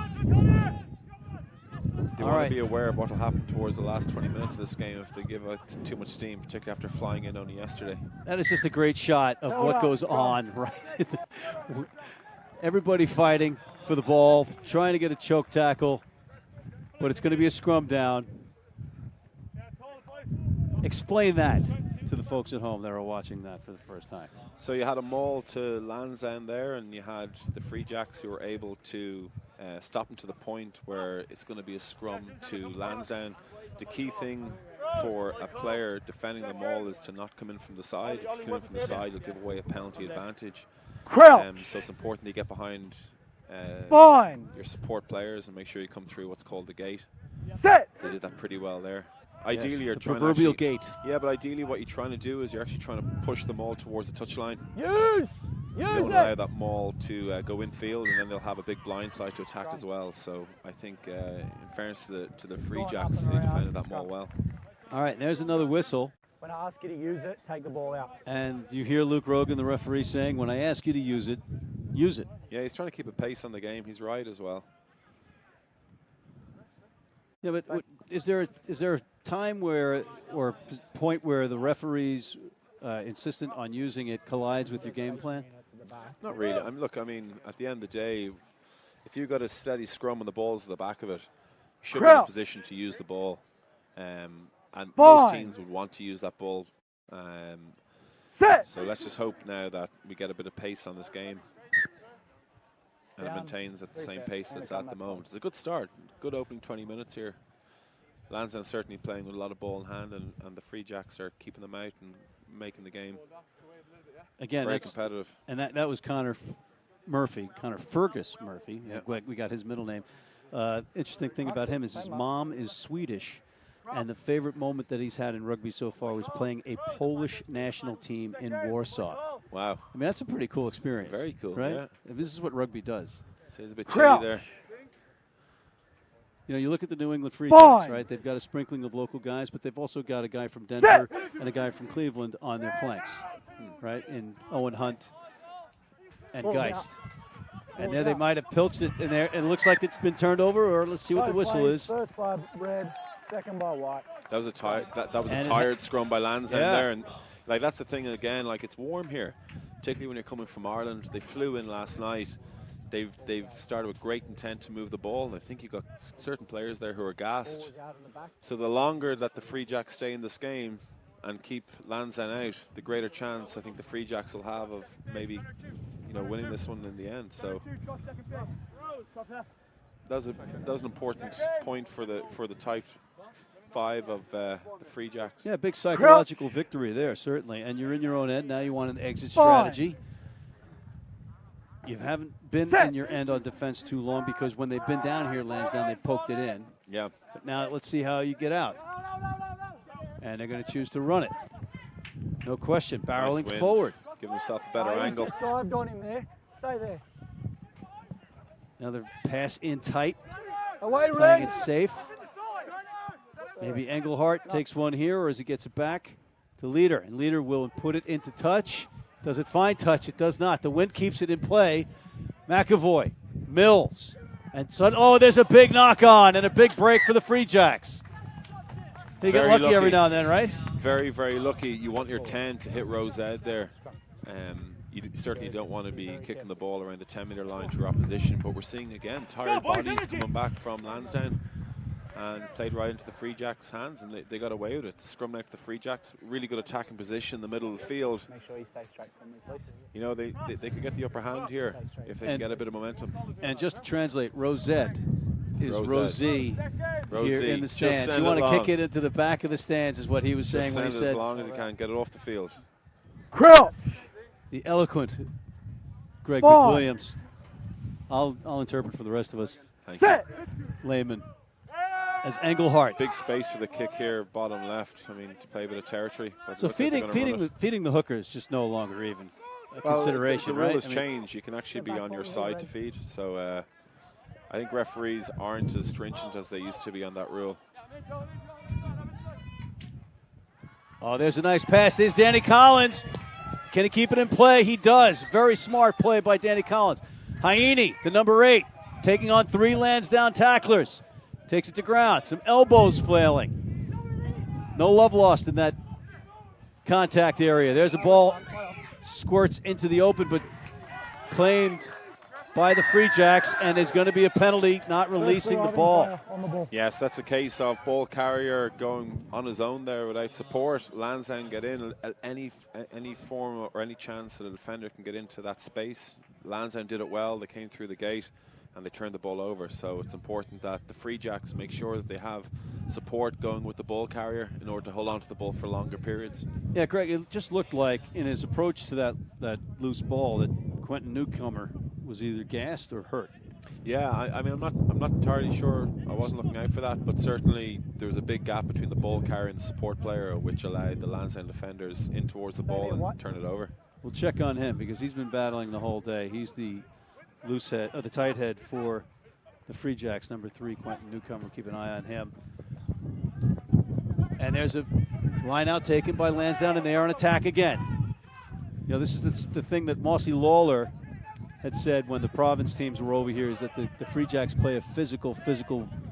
They want to be aware of what will happen towards the last 20 minutes of this game if they give out too much steam, particularly after flying in only yesterday. That is just a great shot of what goes on, right? Everybody fighting for the ball, trying to get a choke tackle, but it's going to be a scrum down. Explain that to the folks at home that are watching that for the first time. So you had a maul to Lansdowne there, and you had the Free Jacks who were able to stop them to the point where it's going to be a scrum to Lansdowne. The key thing for a player defending the maul is to not come in from the side. If you come in from the side, you'll give away a penalty advantage. So it's important that you get behind your support players and make sure you come through what's called the gate. Set. They did that pretty well there. Ideally, Yes, you're the trying proverbial to actually, gate. Yeah, but ideally what you're trying to do is you're actually trying to push the maul towards the touchline. Use You don't allow it. that maul to go infield, and then they'll have a big blind side to attack as well. So I think, in fairness to the Free Jacks, they defended that maul well. All right, there's another whistle. When I ask you to use it, take the ball out. And you hear Luke Rogan, the referee, saying, when I ask you to use it, use it. Yeah, he's trying to keep a pace on the game. He's right as well. Yeah, but is there a time where, or point where the referees insistent on using it collides with your game plan? Not really. I mean, at the end of the day, if you've got a steady scrum and the ball's at the back of it, you should be in a position to use the ball. And most teams would want to use that ball. So let's just hope now that we get a bit of pace on this game. And it maintains at the same pace that's at the moment. It's a good start. Good opening 20 minutes here. Lansdowne certainly playing with a lot of ball in hand, and the Free Jacks are keeping them out and making the game again very competitive. And that was Connor Fergus Murphy. Yeah. We got his middle name. Interesting thing about him is his mom is Swedish, and the favorite moment that he's had in rugby so far was playing a Polish national team in Warsaw. Wow. I mean, that's a pretty cool experience. Very cool, right? yeah. This is what rugby does. It's a bit chilly there. You know, you look at the New England Free Jacks, right? They've got a sprinkling of local guys, but they've also got a guy from Denver and a guy from Cleveland on their flanks, right? In Owen Hunt and Geist. And there they might have pilched it in there. It looks like it's been turned over, or let's see what the whistle is. First by red, second by white. That was a tired scrum by Lansdowne there, and like that's the thing again. Like it's warm here, particularly when you're coming from Ireland. They flew in last night. They've started with great intent to move the ball, and I think you've got certain players there who are gassed. So the longer that the Free Jacks stay in this game and keep Lansdowne out, the greater chance I think the Free Jacks will have of maybe, winning this one in the end. So that was an important point for the type 5 of the Free Jacks. Yeah, big psychological victory there, certainly. And you're in your own end. Now you want an exit strategy. You haven't been in your end on defense too long, because when they've been down here, Lansdowne, they poked it in. Yeah. But now let's see how you get out. And they're going to choose to run it. No question. Barreling forward. Give himself a better angle. Just dived on him there. Stay there. Another pass in tight. Away, playing it safe. Maybe Engelhart takes one here, or as he gets it back to Leader. And Leader will put it into touch. Does it find touch? It does not. The wind keeps it in play. McAvoy, Mills, and there's a big knock on and a big break for the Free Jacks. They get lucky every now and then, right? Very, very lucky. You want your 10 to hit Rosette there. You certainly don't want to be kicking the ball around the 10-meter line to your opposition, but we're seeing again tired bodies coming back from Lansdowne, and played right into the Free Jacks' hands, and they got away with it. Scrum out to the Free Jacks. Really good attacking position in the middle of the field. Make sure you stay straight from me, please. You know, they could get the upper hand here if they can get a bit of momentum. And just to translate, Rosette is Rosie here in the stands. You want to kick it into the back of the stands is what he was saying when he said. As long as he can, get it off the field. Crouch! The eloquent Greg McWilliams. I'll interpret for the rest of us. Thank you. Layman. As Engelhart. Big space for the kick here, bottom left. I mean, to play a bit of territory. So feeding the hooker is just no longer even a consideration, the rule right? has changed. You can actually be on your side to feed. So I think referees aren't as stringent as they used to be on that rule. Oh, there's a nice pass. There's Danny Collins. Can he keep it in play? He does. Very smart play by Danny Collins. Heine, the number 8, taking on 3 Lansdowne tacklers. Takes it to ground. Some elbows flailing. No love lost in that contact area. There's a ball. Squirts into the open, but claimed by the Free Jacks, and is going to be a penalty not releasing the ball. Yes, that's a case of ball carrier going on his own there without support. Lansdowne get in at any form or any chance that a defender can get into that space. Lansdowne did it well. They came through the gate and they turned the ball over. So it's important that the Free Jacks make sure that they have support going with the ball carrier in order to hold on to the ball for longer periods. Yeah, Greg, it just looked like in his approach to that loose ball that Quentin Newcomer was either gassed or hurt. Yeah, I mean, I'm not entirely sure. I wasn't looking out for that, but certainly there was a big gap between the ball carrier and the support player, which allowed the Lansdowne defenders in towards the ball and turn it over. We'll check on him because he's been battling the whole day. He's the loose head, the tight head for the Free Jacks, number 3, Quentin Newcomer. Keep an eye on him. And there's a line out taken by Lansdowne, and they are on attack again. You know, this is the thing that Mossy Lawler had said when the province teams were over here, is that the Free Jacks play a physical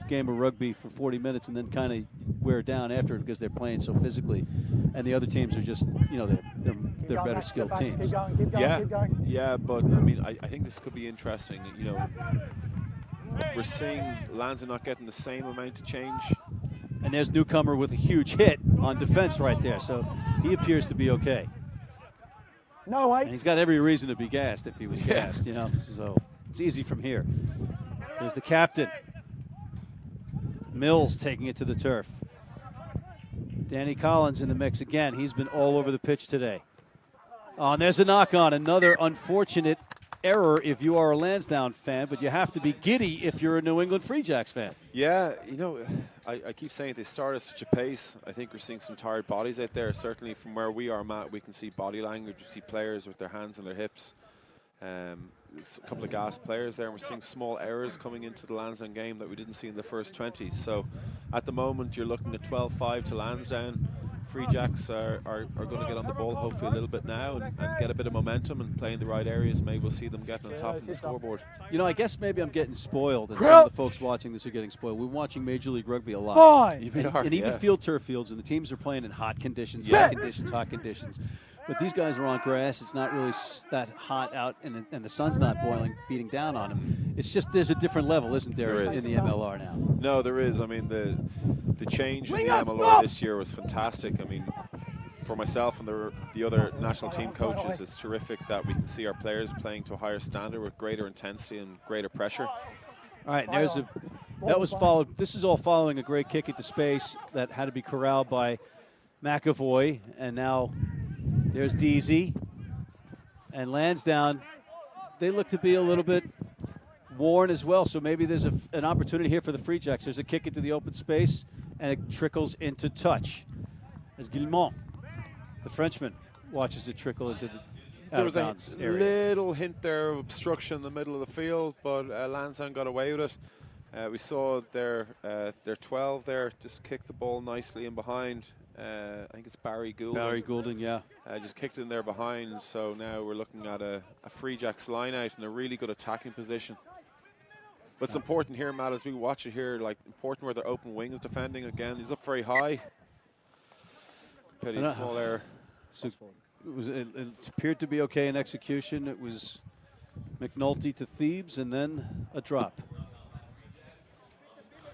game of rugby for 40 minutes and then kind of wear down after because they're playing so physically, and the other teams are just, you know, they're better skilled teams. Keep going, keep going, keep going. Yeah, but I mean, I think this could be interesting. You know, we're seeing Lansdowne not getting the same amount of change. And there's newcomer with a huge hit on defense right there, so he appears to be okay. No, wait. And he's got every reason to be gassed if he was gassed, you know, so it's easy from here. There's the captain. Mills taking it to the turf. Danny Collins in the mix again. He's been all over the pitch today. Oh, and there's a knock on. Another unfortunate error if you are a Lansdowne fan, but you have to be giddy if you're a New England Free Jacks fan. Yeah, you know, I keep saying they start at such a pace. I think we're seeing some tired bodies out there. Certainly from where we are, Matt, we can see body language. We see players with their hands on their hips. A couple of gassed players there, and we're seeing small errors coming into the Lansdowne game that we didn't see in the first 20. So at the moment, you're looking at 12-5 to Lansdowne. Free Jacks are going to get on the ball hopefully a little bit now and get a bit of momentum and play in the right areas. Maybe we'll see them getting on top of the scoreboard. You know, I guess maybe I'm getting spoiled, and some of the folks watching this are getting spoiled. We're watching Major League Rugby a lot. And even field turf fields, and the teams are playing in hot conditions, hot conditions. But these guys are on grass. It's not really that hot out, and the sun's not beating down on them. It's just there's a different level, isn't there, in the MLR now? No, there is. I mean, the change in the MLR this year was fantastic. I mean, for myself and the other national team coaches, it's terrific that we can see our players playing to a higher standard with greater intensity and greater pressure. All right, this is all following a great kick into space that had to be corralled by McAvoy, and now there's Deasy. And Lansdowne, they look to be a little bit worn as well, so maybe there's an opportunity here for the Free Jacks. There's a kick into the open space, and it trickles into touch. As Guillemont, the Frenchman, watches it trickle into the There was a area. little hint there of obstruction in the middle of the field, but Lansdowne got away with it. We saw their 12 there just kick the ball nicely in behind. I think it's Barry Goulden. Barry Goulden, yeah. Just kicked in there behind, so now we're looking at a Free Jacks line out in a really good attacking position. What's important here, Matt, as we watch it here, like important where their open wings defending again. He's up very high. Pretty small error. So it appeared to be okay in execution. It was McNulty to Thebes, and then a drop.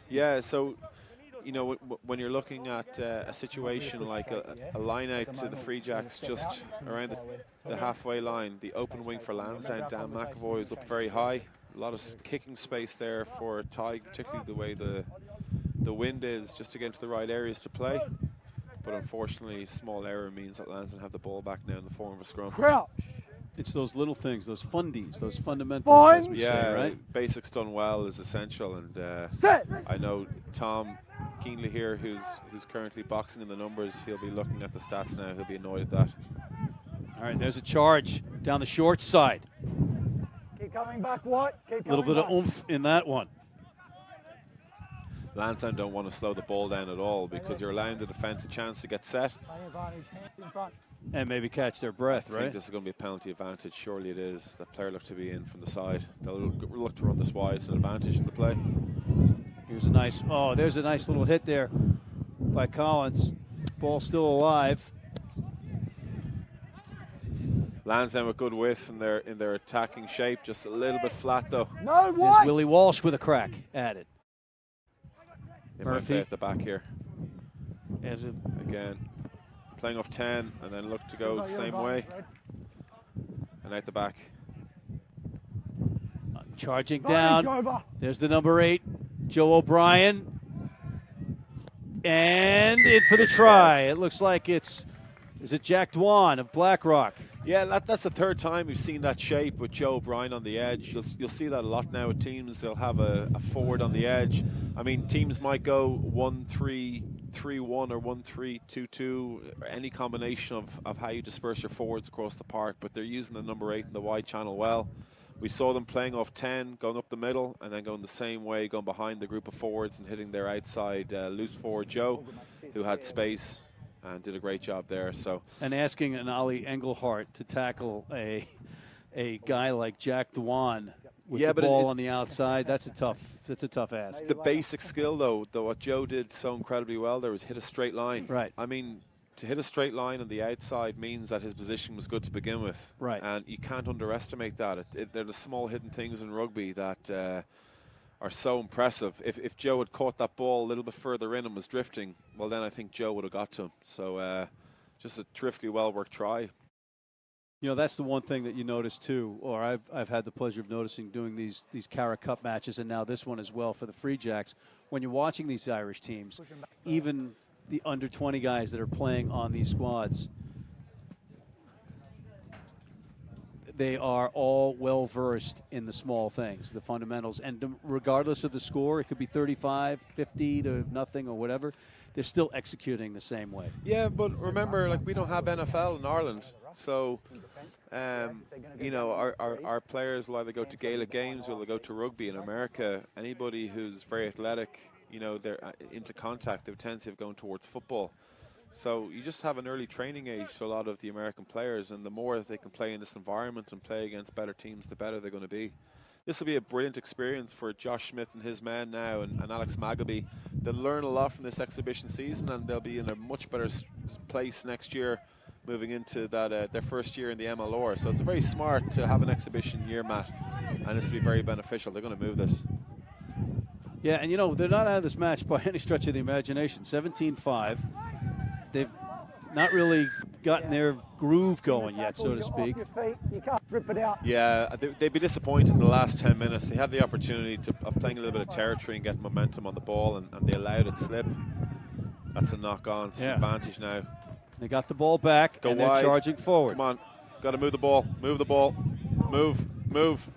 Yeah, so, you know, when you're looking at a situation like a line out to the Free Jacks just around the halfway line, the open wing for Lansdowne, Dan McAvoy is up very high. A lot of kicking space there for Tig, particularly the way the wind is, just to get into the right areas to play. But unfortunately, small error means that Lansdowne have the ball back now in the form of a scrum. It's those little things, those fundies, those fundamentals, as we say, right? Basics done well is essential, and I know Tom Keenley here, who's currently boxing in the numbers, he'll be looking at the stats now. He'll be annoyed at that. All right, there's a charge down the short side. Keep coming back, White. A little bit of oomph in that one. Lansdowne don't want to slow the ball down at all because you're allowing the defence a chance to get set. And maybe catch their breath, I right? think this is going to be a penalty advantage. Surely it is. The player looked to be in from the side. They'll look to run this wide. It's an advantage in the play. Here's there's a nice little hit there by Collins. Ball still alive. Lansdowne with good width in their attacking shape. Just a little bit flat though. No, There's Willie Walsh with a crack at it. They might play at the back here. Again, playing off 10 and then look to go the same way. And out the back. Charging down. There's the number 8, Joe O'Brien. And in for the try. It looks like is it Jack Dwan of Blackrock? Yeah, that's the third time we've seen that shape with Joe O'Brien on the edge. You'll see that a lot now with teams. They'll have a forward on the edge. I mean, teams might go 1-3-3-1 or 1-3-2-2, any combination of how you disperse your forwards across the park, but they're using the number 8 in the wide channel well. We saw them playing off 10, going up the middle, and then going the same way, going behind the group of forwards and hitting their outside loose forward Joe, who had space and did a great job there. So, and asking an Ollie Engelhart to tackle a guy like Jack Dwan with Yeah, the but ball on the outside. That's a tough ask. The basic skill, though, what Joe did so incredibly well there was hit a straight line. Right. I mean, to hit a straight line on the outside means that his position was good to begin with. Right. And you can't underestimate that. They're the small hidden things in rugby that are so impressive. If Joe had caught that ball a little bit further in and was drifting, well, then I think Joe would have got to him. So just a terrifically well-worked try. You know, that's the one thing that you notice too, or I've had the pleasure of noticing doing these Cara Cup matches, and now this one as well for the Free Jacks. When you're watching these Irish teams, even the under 20 guys that are playing on these squads, they are all well versed in the small things, the fundamentals, and regardless of the score, it could be 35, 50 to nothing or whatever. They're still executing the same way. Yeah, but remember, like, we don't have NFL in Ireland, so you know, our players will either go to Gaelic games or they'll go to rugby. In America, anybody who's very athletic, you know, they're into contact, they have a tendency of going towards football. So you just have an early training age to a lot of the American players, and the more that they can play in this environment and play against better teams, the better they're going to be. This will be a brilliant experience for Josh Smith and his men now, and Alex Magaby. They'll learn a lot from this exhibition season, and they'll be in a much better place next year, moving into that their first year in the MLR. So it's very smart to have an exhibition year, Matt, and this will be very beneficial. They're going to move this. Yeah, and you know, they're not out of this match by any stretch of the imagination. 17-5. They've not really gotten their groove going yet, so to speak. Yeah, they'd be disappointed in the last 10 minutes. They had the opportunity of playing a little bit of territory and getting momentum on the ball, and they allowed it slip. That's a knock-on. It's an advantage now. They got the ball back, Go and wide. they're charging forward. Come on. Got to move the ball. Move the ball. Move. Move.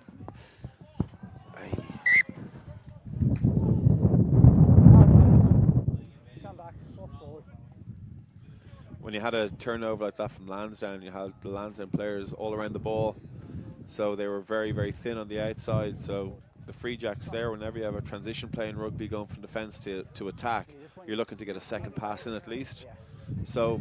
When you had a turnover like that from Landsdowne, you had the Lansdowne players all around the ball. So they were very, very thin on the outside. So the Free Jacks there, whenever you have a transition play in rugby going from defence to attack, you're looking to get a second pass in at least. So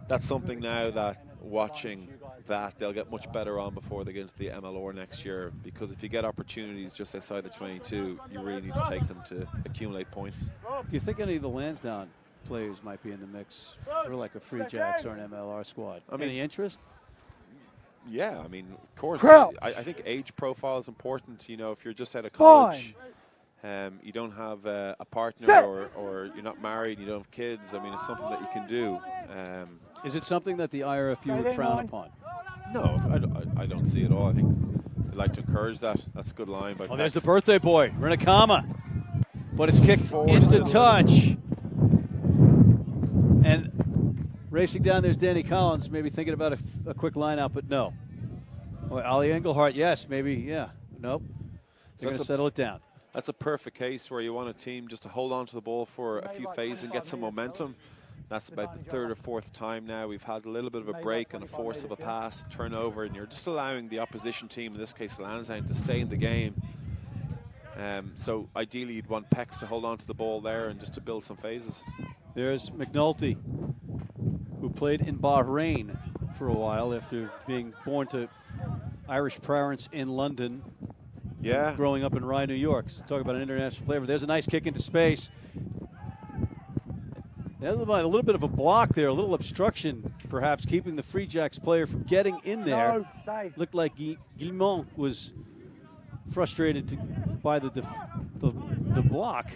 that's something now that watching that they'll get much better on before they get into the MLR next year, because if you get opportunities just outside the 22, you really need to take them to accumulate points. Do you think any of the Lansdowne players might be in the mix for like a Free Jacks or an MLR squad? I mean, any interest? Yeah, I mean, of course. I think age profile is important. You know, if you're just out of college, you don't have a partner or you're not married, you don't have kids. I mean, it's something that you can do. Is it something that the IRFU would frown upon? No, I don't see it at all. I think they'd like to encourage that. That's a good line by there's the birthday boy, Rinakama. But it's kicked into touch. And racing down, there's Danny Collins, maybe thinking about a quick line out, but no. Well, Ali Engelhart, yes, maybe, yeah. Nope. They're going to settle it down. That's a perfect case where you want a team just to hold on to the ball for a few phases and get some momentum. That's about the third or fourth time now we've had a little bit of a break and a force of a pass, turnover, and you're just allowing the opposition team, in this case Lansdowne, to stay in the game. So ideally you'd want Pex to hold on to the ball there and just to build some phases. There's McNulty, who played in Bahrain for a while after being born to Irish parents in London. Yeah. Growing up in Rye, New York. So talk about an international flavor. There's a nice kick into space. A little bit of a block there, a little obstruction, perhaps, keeping the Free Jacks player from getting in there. Looked like Guillemont was frustrated by the block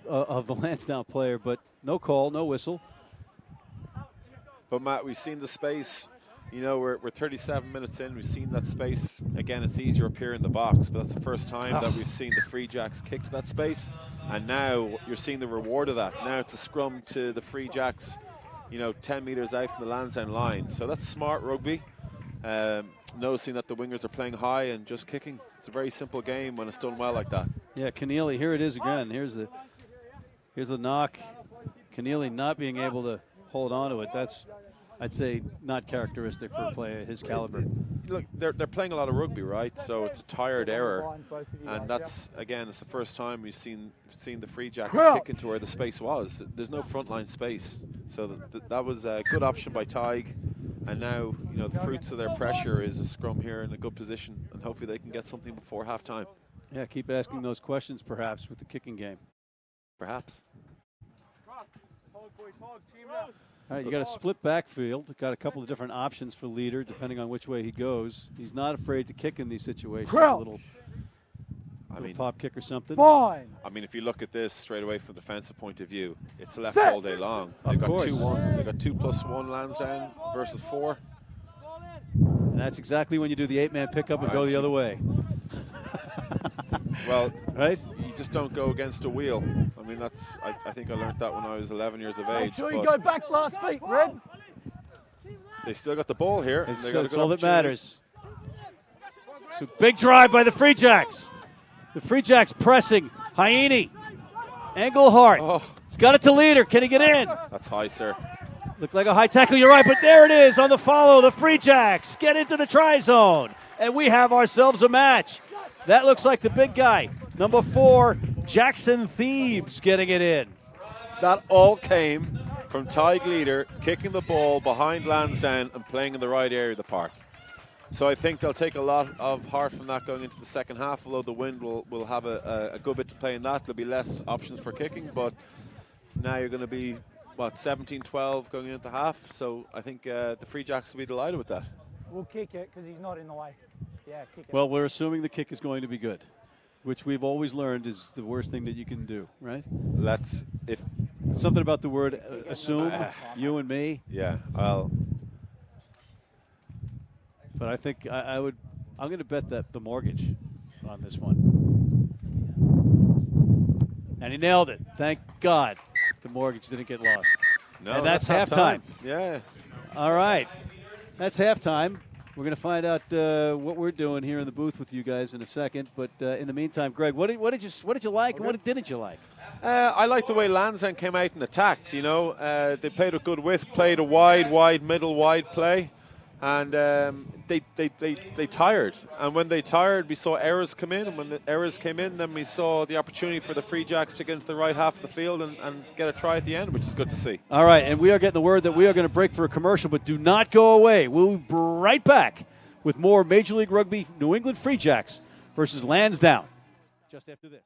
of the Landsdowne player, but no call, no whistle. But Matt, we've seen the space. You know, we're 37 minutes in. We've seen that space. Again, it's easier up here in the box, but that's the first time that we've seen the Free Jacks kick to that space. And now you're seeing the reward of that. Now it's a scrum to the Free Jacks, 10 metres out from the Lansdowne line. So that's smart rugby. Noticing that the wingers are playing high and just kicking. It's a very simple game when it's done well like that. Yeah, Keneally, here it is again. Here's the knock. Keneally not being able to hold on to it. That's, I'd say, not characteristic for a player at his caliber. Look, they're playing a lot of rugby, right? So it's a tired error, and that's, again, it's the first time we've seen the Free Jacks kick into where the space was. There's no frontline space, so that was a good option by Tig, And now, you know, the fruits of their pressure is a scrum here in a good position, and hopefully they can get something before half-time. Yeah, keep asking those questions, perhaps, with the kicking game. Perhaps. All right, you got a split backfield. Got a couple of different options for leader, depending on which way he goes. He's not afraid to kick in these situations. Crouch. A little pop kick or something. Fine. I mean, if you look at this straight away from the defensive point of view, it's left Set. all day long. Of They've got course. 2-1. They've got 2+1 Lansdowne versus 4. And that's exactly when you do the 8-man pickup and go the other way. Well, right? You just don't go against a wheel. I mean, that's. I think I learned that when I was 11 years of age. Make sure you but go back last feet, Red. they still got the ball here. It's, They got a that's good all that opportunity. matters. So big drive by the Free Jacks. The Free Jacks pressing. Hyeini. Englehart. Oh, He's got it to leader. Can he get in? that's high, sir. Looked like a high tackle. You're right, but there it is on the follow. The Free Jacks get into the try zone. And we have ourselves a match. That looks like the big guy. Number 4, Jackson Thebes getting it in. That all came from Ty Gleader kicking the ball behind Lansdowne and playing in the right area of the park. So I think they'll take a lot of heart from that going into the second half, although the wind will have a good bit to play in that. There'll be less options for kicking, but now you're going to be, 17-12 going into half. So I think the Free Jacks will be delighted with that. We'll kick it because he's not in the way. Yeah, kick it. Well, we're assuming the kick is going to be good, which we've always learned is the worst thing that you can do, right? Something about the word assume, you and me. Yeah, well. But I think I'm going to bet that the mortgage on this one. And he nailed it. Thank God the mortgage didn't get lost. No, and that's halftime. Yeah. All right. That's halftime. We're going to find out what we're doing here in the booth with you guys in a second. But in the meantime, Greg, what did you like and what didn't you like? I like the way Lansdowne came out and attacked. You know, they played a good width, played a wide, middle, wide play, and they tired. And when they tired, we saw errors come in. And when the errors came in, then we saw the opportunity for the Free Jacks to get into the right half of the field and get a try at the end, which is good to see. All right, and we are getting the word that we are going to break for a commercial, but do not go away. We'll be right back with more Major League Rugby New England Free Jacks versus Lansdowne just after this.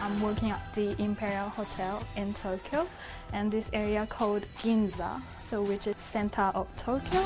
I'm working at the Imperial Hotel in Tokyo, and this area called Ginza, so which is center of Tokyo.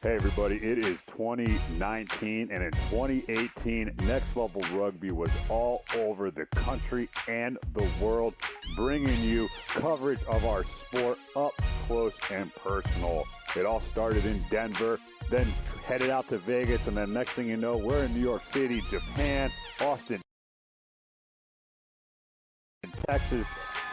Hey everybody, it is 2019, and in 2018, Next Level Rugby was all over the country and the world, bringing you coverage of our sport up close and personal. It all started in Denver, then headed out to Vegas, and then next thing you know, we're in New York City, Japan, Austin, Texas,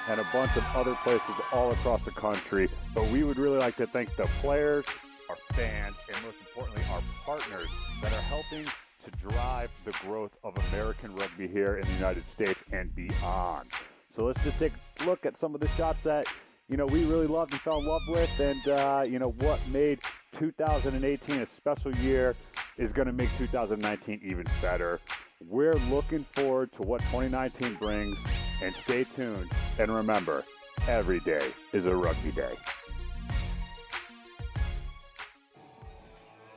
and a bunch of other places all across the country. But we would really like to thank the players, our fans, and most importantly, our partners that are helping to drive the growth of American rugby here in the United States and beyond. So let's just take a look at some of the shots that, we really loved and fell in love with, and, what made 2018 a special year is going to make 2019 even better. We're looking forward to what 2019 brings, and stay tuned. And remember, every day is a rugby day.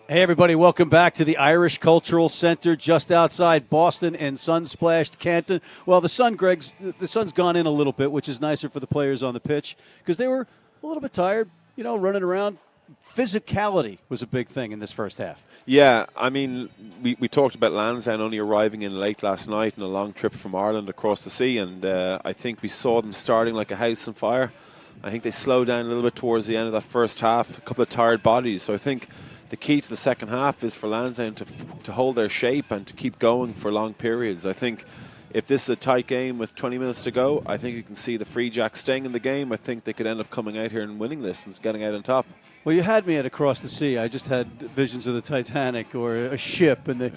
Hey everybody, welcome back to the Irish Cultural Center just outside Boston and sun-splashed Canton. Well, the sun's gone in a little bit, which is nicer for the players on the pitch because they were a little bit tired, running around. Physicality was a big thing in this first half. Yeah, I mean, we talked about Lansdowne only arriving in late last night on a long trip from Ireland across the sea, and I think we saw them starting like a house on fire. I think they slowed down a little bit towards the end of that first half, a couple of tired bodies. So I think the key to the second half is for Lansdowne to hold their shape and to keep going for long periods. I think if this is a tight game with 20 minutes to go, I think you can see the Free Jacks staying in the game. I think they could end up coming out here and winning this and getting out on top. Well, you had me at across the sea. I just had visions of the Titanic or a ship, and they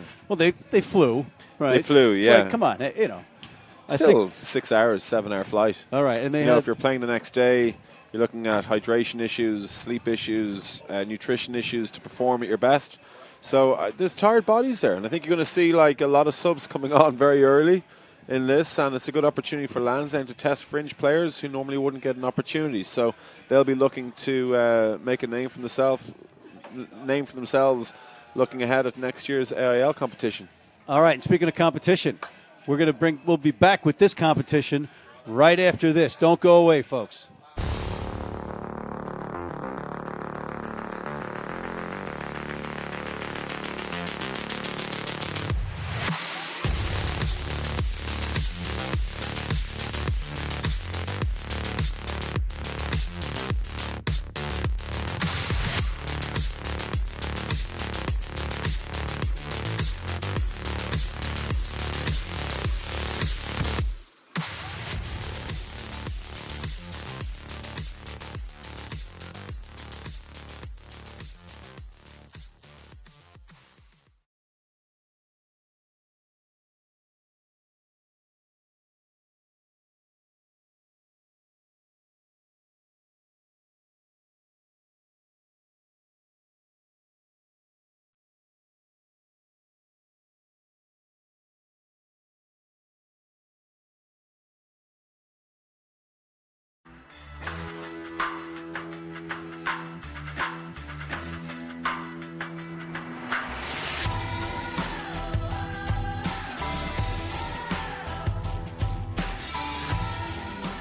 flew, right? They flew, it's yeah. Like, come on, Still 6 hours, 7 hour flight. All right, and if you're playing the next day, you're looking at hydration issues, sleep issues, nutrition issues to perform at your best. So there's tired bodies there, and I think you're going to see like a lot of subs coming on very early in this, and it's a good opportunity for Lansdowne to test fringe players who normally wouldn't get an opportunity. So they'll be looking to make a name for themselves, looking ahead at next year's AIL competition. All right, and speaking of competition, we'll be back with this competition right after this. Don't go away, folks.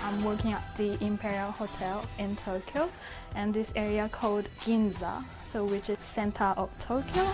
I'm working at the Imperial Hotel in Tokyo, and this area called Ginza, which is center of Tokyo.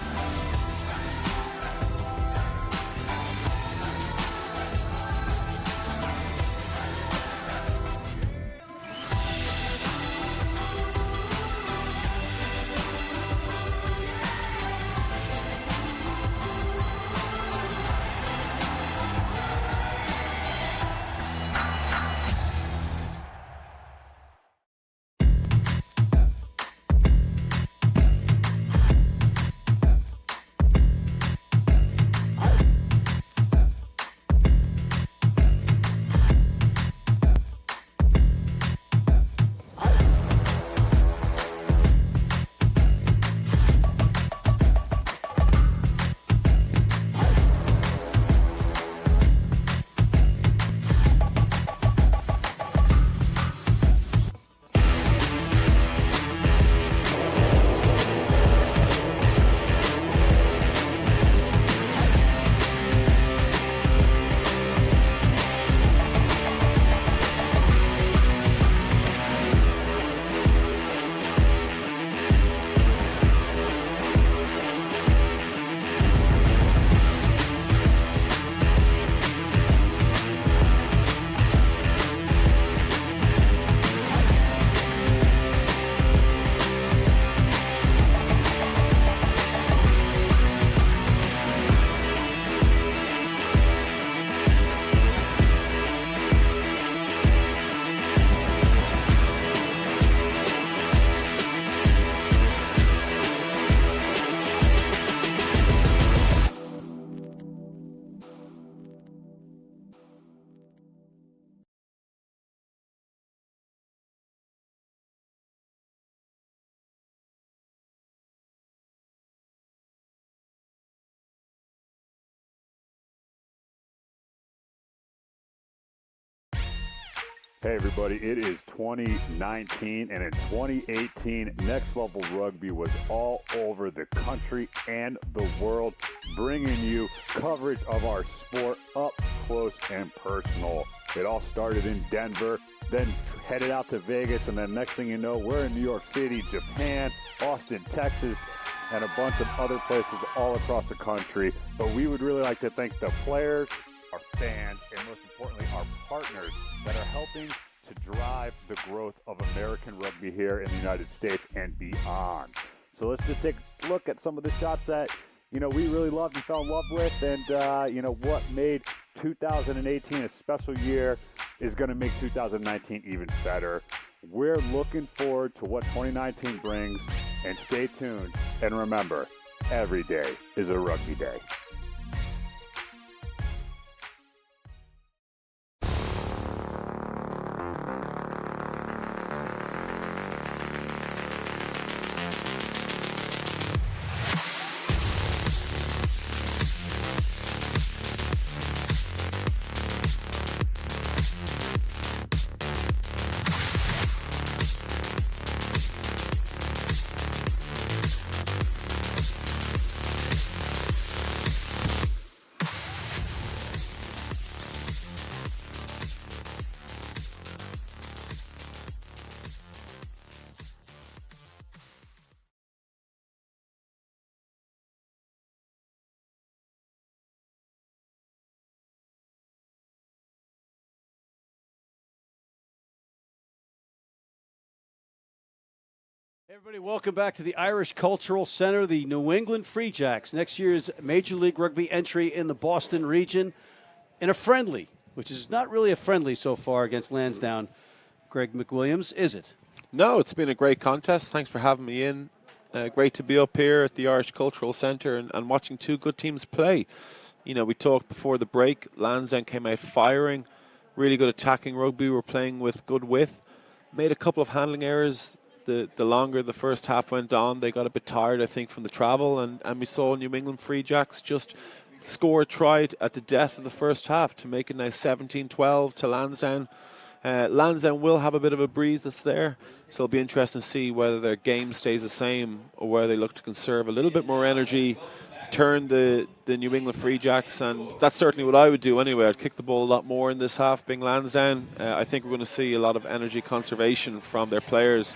Hey everybody, it is 2019, and in 2018, Next Level Rugby was all over the country and the world, bringing you coverage of our sport up close and personal. It all started in Denver, then headed out to Vegas, and then next thing you know, we're in New York City, Japan, Austin, Texas, and a bunch of other places all across the country. But we would really like to thank the players, our fans, and most importantly, our partners that are helping to drive the growth of American rugby here in the United States and beyond. So let's just take a look at some of the shots that, we really loved and fell in love with, and, what made 2018 a special year is going to make 2019 even better. We're looking forward to what 2019 brings, and stay tuned. And remember, every day is a rugby day. Everybody, welcome back to the Irish Cultural Center, the New England Free Jacks. Next year's Major League Rugby entry in the Boston region in a friendly, which is not really a friendly so far against Landsdowne. Greg McWilliams, is it? No, it's been a great contest. Thanks for having me in. Great to be up here at the Irish Cultural Centre and watching two good teams play. We talked before the break. Lansdowne came out firing. Really good attacking rugby. We're playing with good width. Made a couple of handling errors. The longer the first half went on, they got a bit tired, I think, from the travel, and we saw New England Free Jacks just score try at the death of the first half to make it now 17-12 to Lansdowne. Lansdowne will have a bit of a breeze that's there, so it'll be interesting to see whether their game stays the same or whether they look to conserve a little bit more energy, turn the New England Free Jacks, and that's certainly what I would do anyway. I'd kick the ball a lot more in this half, being Lansdowne. I think we're going to see a lot of energy conservation from their players.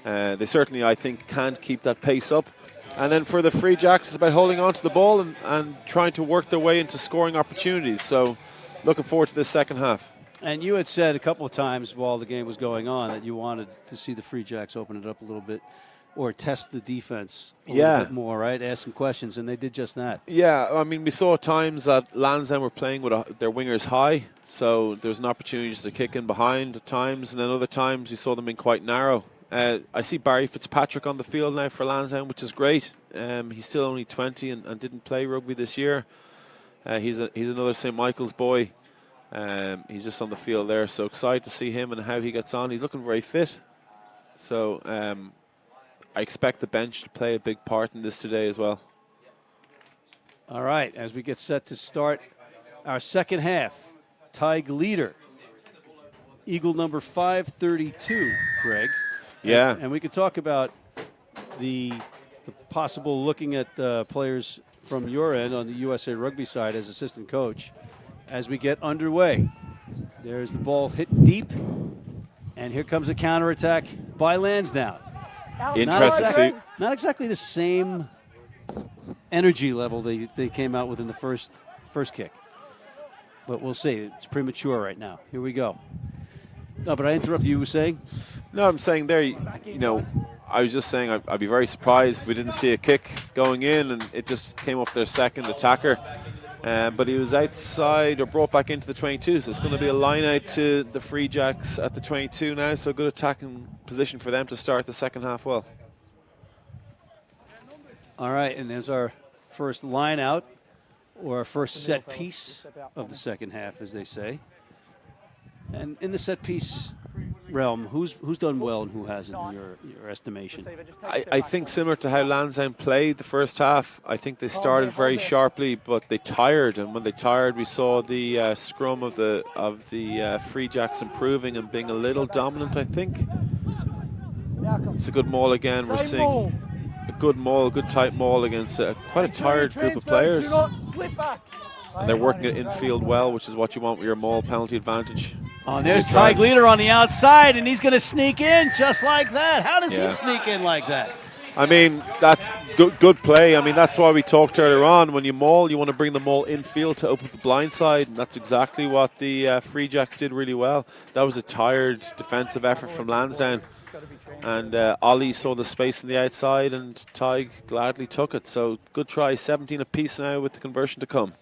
They certainly, I think, can't keep that pace up. And then for the Free Jacks, it's about holding on to the ball and trying to work their way into scoring opportunities. So looking forward to this second half. And you had said a couple of times while the game was going on that you wanted to see the Free Jacks open it up a little bit or test the defense a little bit more, right? Ask some questions, and they did just that. Yeah, I mean, we saw times that Lansdowne were playing with their wingers high, so there was an opportunity to kick in behind at times, and then other times you saw them being quite narrow. I see Barry Fitzpatrick on the field now for Lansdowne, which is great. He's still only 20 and didn't play rugby this year. He's another St. Michael's boy. He's just on the field there, so excited to see him and how he gets on. He's looking very fit. So I expect the bench to play a big part in this today as well. All right, as we get set to start our second half, Tig leader, Eagle number 532, Greg. Yeah. And we could talk about the possible looking at players from your end on the USA Rugby side as assistant coach as we get underway. There's the ball hit deep, and here comes a counterattack by Lansdowne. Interesting to see. Not exactly the same energy level they came out with in the first kick. But we'll see. It's premature right now. Here we go. No, but I interrupted you. You were saying? No, I'm saying there, I was just saying I'd be very surprised if we didn't see a kick going in and it just came off their second attacker. But he was outside or brought back into the 22, so it's going to be a line out to the Free Jacks at the 22 now, so good attacking position for them to start the second half well. All right, and there's our first line out, or our first set piece of the second half, as they say. And in the set piece realm, who's done well and who hasn't in your estimation? I think similar to how Lansdowne played the first half. I think they started very sharply, but they tired, and when they tired, we saw the scrum of the Free Jacks improving and being a little dominant. I think it's a good maul again. We're seeing a good maul, good tight maul against quite a tired group of players, and they're working it infield well, which is what you want with your maul penalty advantage. Oh, and there's Ty Gleader on the outside, and he's going to sneak in just like that. How does he sneak in like that? I mean, that's good play. I mean, that's why we talked earlier on. When you maul, you want to bring the maul infield to open the blind side, and that's exactly what the Free Jacks did really well. That was a tired defensive effort from Lansdowne, and Ollie saw the space on the outside, and Ty gladly took it. So good try. 17 apiece now with the conversion to come.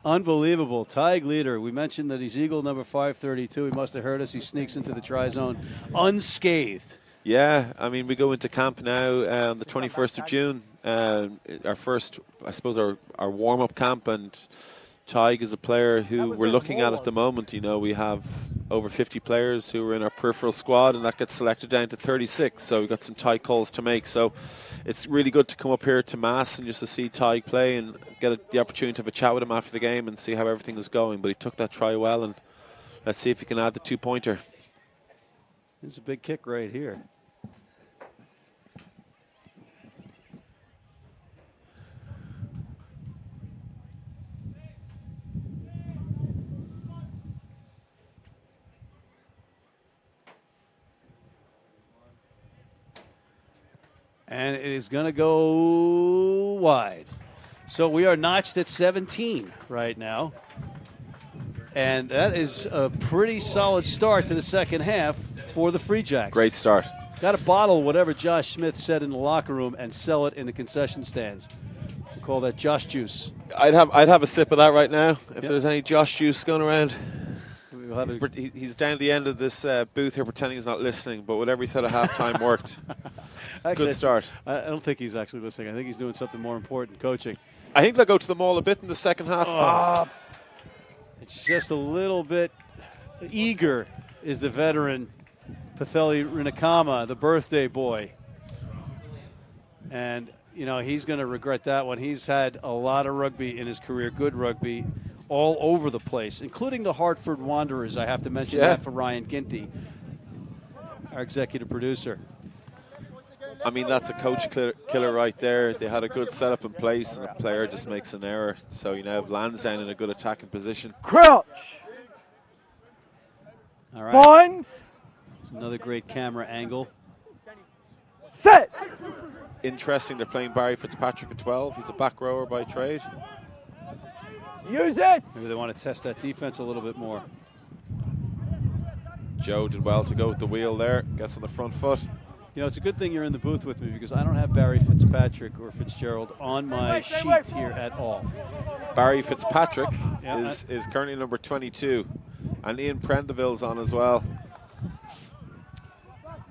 Unbelievable. Ty Gleader, we mentioned that he's Eagle number 532. He must have heard us. He sneaks into the try zone unscathed. Yeah, I mean, we go into camp now on the 21st of June. Our first, I suppose, our warm-up camp, and Tig is a player who we're looking at the moment. You know, we have over 50 players who are in our peripheral squad, and that gets selected down to 36. So we've got some Tig calls to make. So it's really good to come up here to Mass and just to see Tig play and get the opportunity to have a chat with him after the game and see how everything is going. But he took that try well, and let's see if he can add the 2-pointer. It's a big kick right here. And it is going to go wide. So we are notched at 17 right now. And that is a pretty solid start to the second half for the Free Jacks. Great start. Got to bottle whatever Josh Smith said in the locker room and sell it in the concession stands. We call that Josh Juice. I'd have a sip of that right now if there's any Josh Juice going around. He's down the end of this booth here pretending he's not listening, but whatever he said at halftime worked. Actually, good start. I don't think he's actually listening. I think he's doing something more important, coaching. I think they'll go to the mall a bit in the second half. It's just a little bit eager is the veteran Patheli Rinakama, the birthday boy. And, you know, he's going to regret that one. He's had a lot of rugby in his career, good rugby, all over the place, including the Hartford Wanderers. I have to mention that for Ryan Ginty, our executive producer. I mean, that's a coach killer right there. They had a good setup in place, and the player just makes an error. So you now have Lansdowne in a good attacking position. Crouch. All right. Bind. It's another great camera angle. Set. Interesting, they're playing Barry Fitzpatrick at 12. He's a back rower by trade. Use it. Maybe they want to test that defense a little bit more. Joe did well to go with the wheel there. Gets on the front foot. You know, it's a good thing you're in the booth with me because I don't have Barry Fitzpatrick or Fitzgerald on my sheet here at all. Barry Fitzpatrick is currently number 22. And Ian Prendeville's on as well.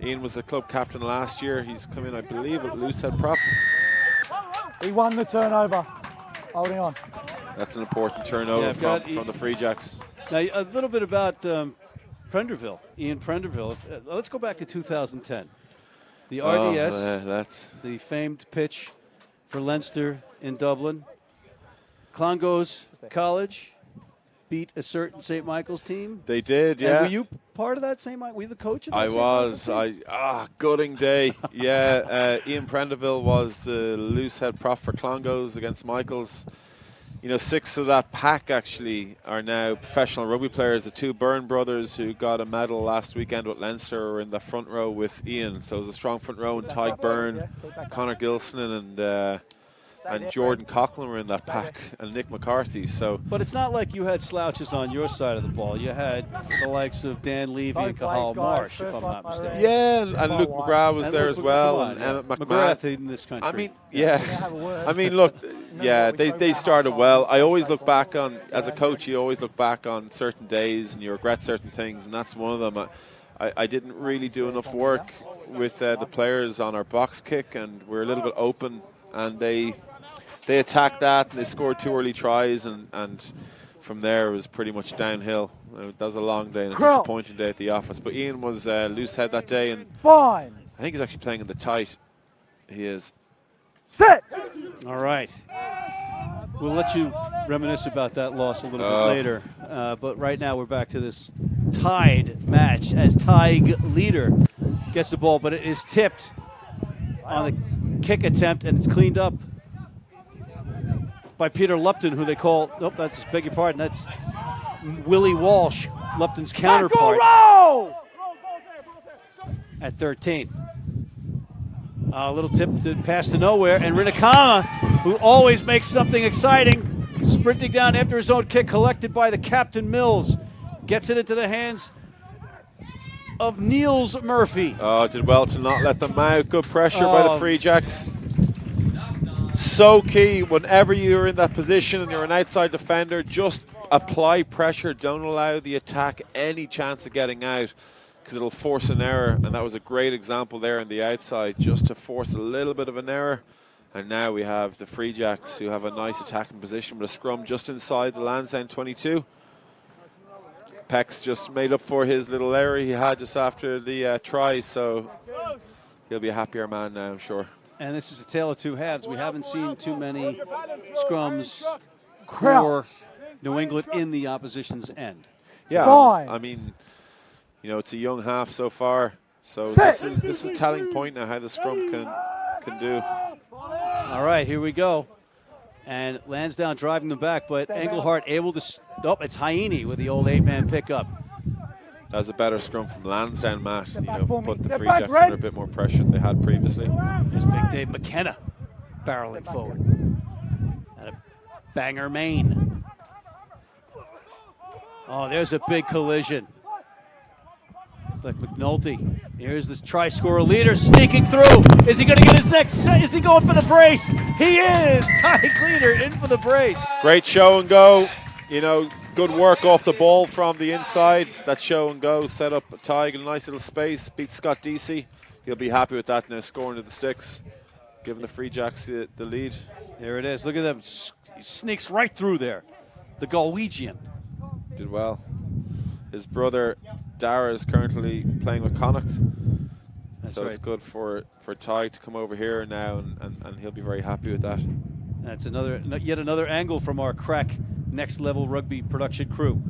Ian was the club captain last year. He's come in, I believe, at loosehead prop. He won the turnover. Holding on. That's an important turnover from the Free Jacks. Now, a little bit about Prenderville, Ian Prenderville. Let's go back to 2010. The RDS, the famed pitch for Leinster in Dublin. Clongowes College beat a certain St. Michael's team. They did, yeah. And were you part of that St. Michael? Were you the coach of that St. was. Michael's team? Gutting day. Yeah, Ian Prendeville was the loosehead prop for Clongowes against Michael's. You know, 6 of that pack actually are now professional rugby players. The 2 Byrne brothers who got a medal last weekend with Leinster were in the front row with Ian. So it was a strong front row, and Tyke Byrne, Conor Gilson, and Jordan Coughlin were in that pack, and Nick McCarthy. So, but it's not like you had slouches on your side of the ball. You had the likes of Dan Levy and Cahal Marsh, if I'm not mistaken. Yeah, and Luke McGrath was there as well, and Emmett McGrath in this country. I mean, yeah. I mean, look, yeah, they started well. I always look back on, as a coach, you always look back on certain days and you regret certain things, and that's one of them. I didn't really do enough work with the players on our box kick, and we're a little bit open, and they attacked that, and they scored 2 early tries, and from there, it was pretty much downhill. That was a long day and a disappointing day at the office. But Ian was loose head that day, and I think he's actually playing in the tight. He is. All right. We'll let you reminisce about that loss a little bit later. But right now we're back to this tied match as Tig leader gets the ball, but it is tipped on the kick attempt, and it's cleaned up by Peter Lupton, who they call, nope, that's, beg your pardon, that's Willie Walsh, Lupton's counterpart at 13. A little tip to pass to nowhere, and Rinakama, who always makes something exciting, sprinting down after his own kick, collected by the Captain Mills, gets it into the hands of Niels Murphy. Oh, did well to not let them out. Good pressure by the Free Jacks. So key whenever you're in that position and you're an outside defender, just apply pressure. Don't allow the attack any chance of getting out, because it'll force an error. And that was a great example there on the outside, just to force a little bit of an error. And now we have the Free Jacks, who have a nice attacking position with a scrum just inside the Lansdowne 22. Peck's just made up for his little error he had just after the try, so he'll be a happier man now, I'm sure. And this is a tale of two halves. We haven't seen too many scrums for New England in the opposition's end. Yeah, I mean, you know, it's a young half so far, so this is a telling point now how the scrum can do. All right, here we go. And Lansdowne driving them back, but Engelhardt able to, it's Heine with the old 8-man pickup. That was a better scrum from Lansdowne, Matt. You know, put the Free Jacks under a bit more pressure than they had previously. There's Big Dave McKenna barreling forward. And a banger main. Oh, there's a big collision. It's like McNulty. Here's this try-scorer leader sneaking through. Is he going to get his next? Is he going for the brace? He is. Tig leader in for the brace. Great show and go. You know, good work off the ball from the inside. That show and go set up Tig in a nice little space. Beat Scott Deasy. He'll be happy with that now, scoring to the sticks, giving the Free Jacks the lead. There it is. Look at them. He sneaks right through there. The Galwegian. Did well. His brother Dara is currently playing with Connacht. That's so right. It's good for Tig to come over here now, and he'll be very happy with that. That's yet another angle from our crack next level rugby production crew.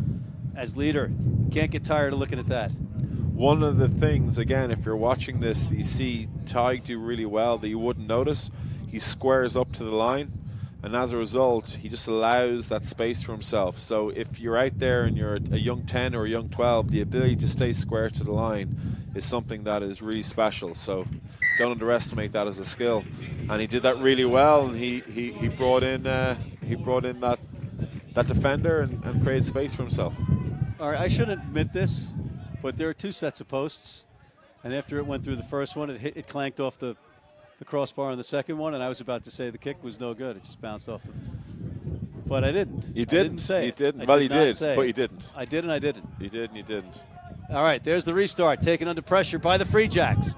As leader, can't get tired of looking at that. One of the things, again, if you're watching this, that you see Tig do really well that you wouldn't notice, he squares up to the line, and as a result, he just allows that space for himself. So if you're out there and you're a young 10 or a young 12, the ability to stay square to the line is something that is really special. So don't underestimate that as a skill. And he did that really well, and he brought in that defender and created space for himself. All right, I shouldn't admit this, but there are two sets of posts, and after it went through the first one, it clanked off the crossbar on the second one, and I was about to say the kick was no good. It just bounced off. But I didn't. You didn't. I didn't say you it. didn't. I Well, did you not did, say but it. you didn't. I did and I didn't. You did and you didn't. All right, there's the restart, taken under pressure by the Free Jacks.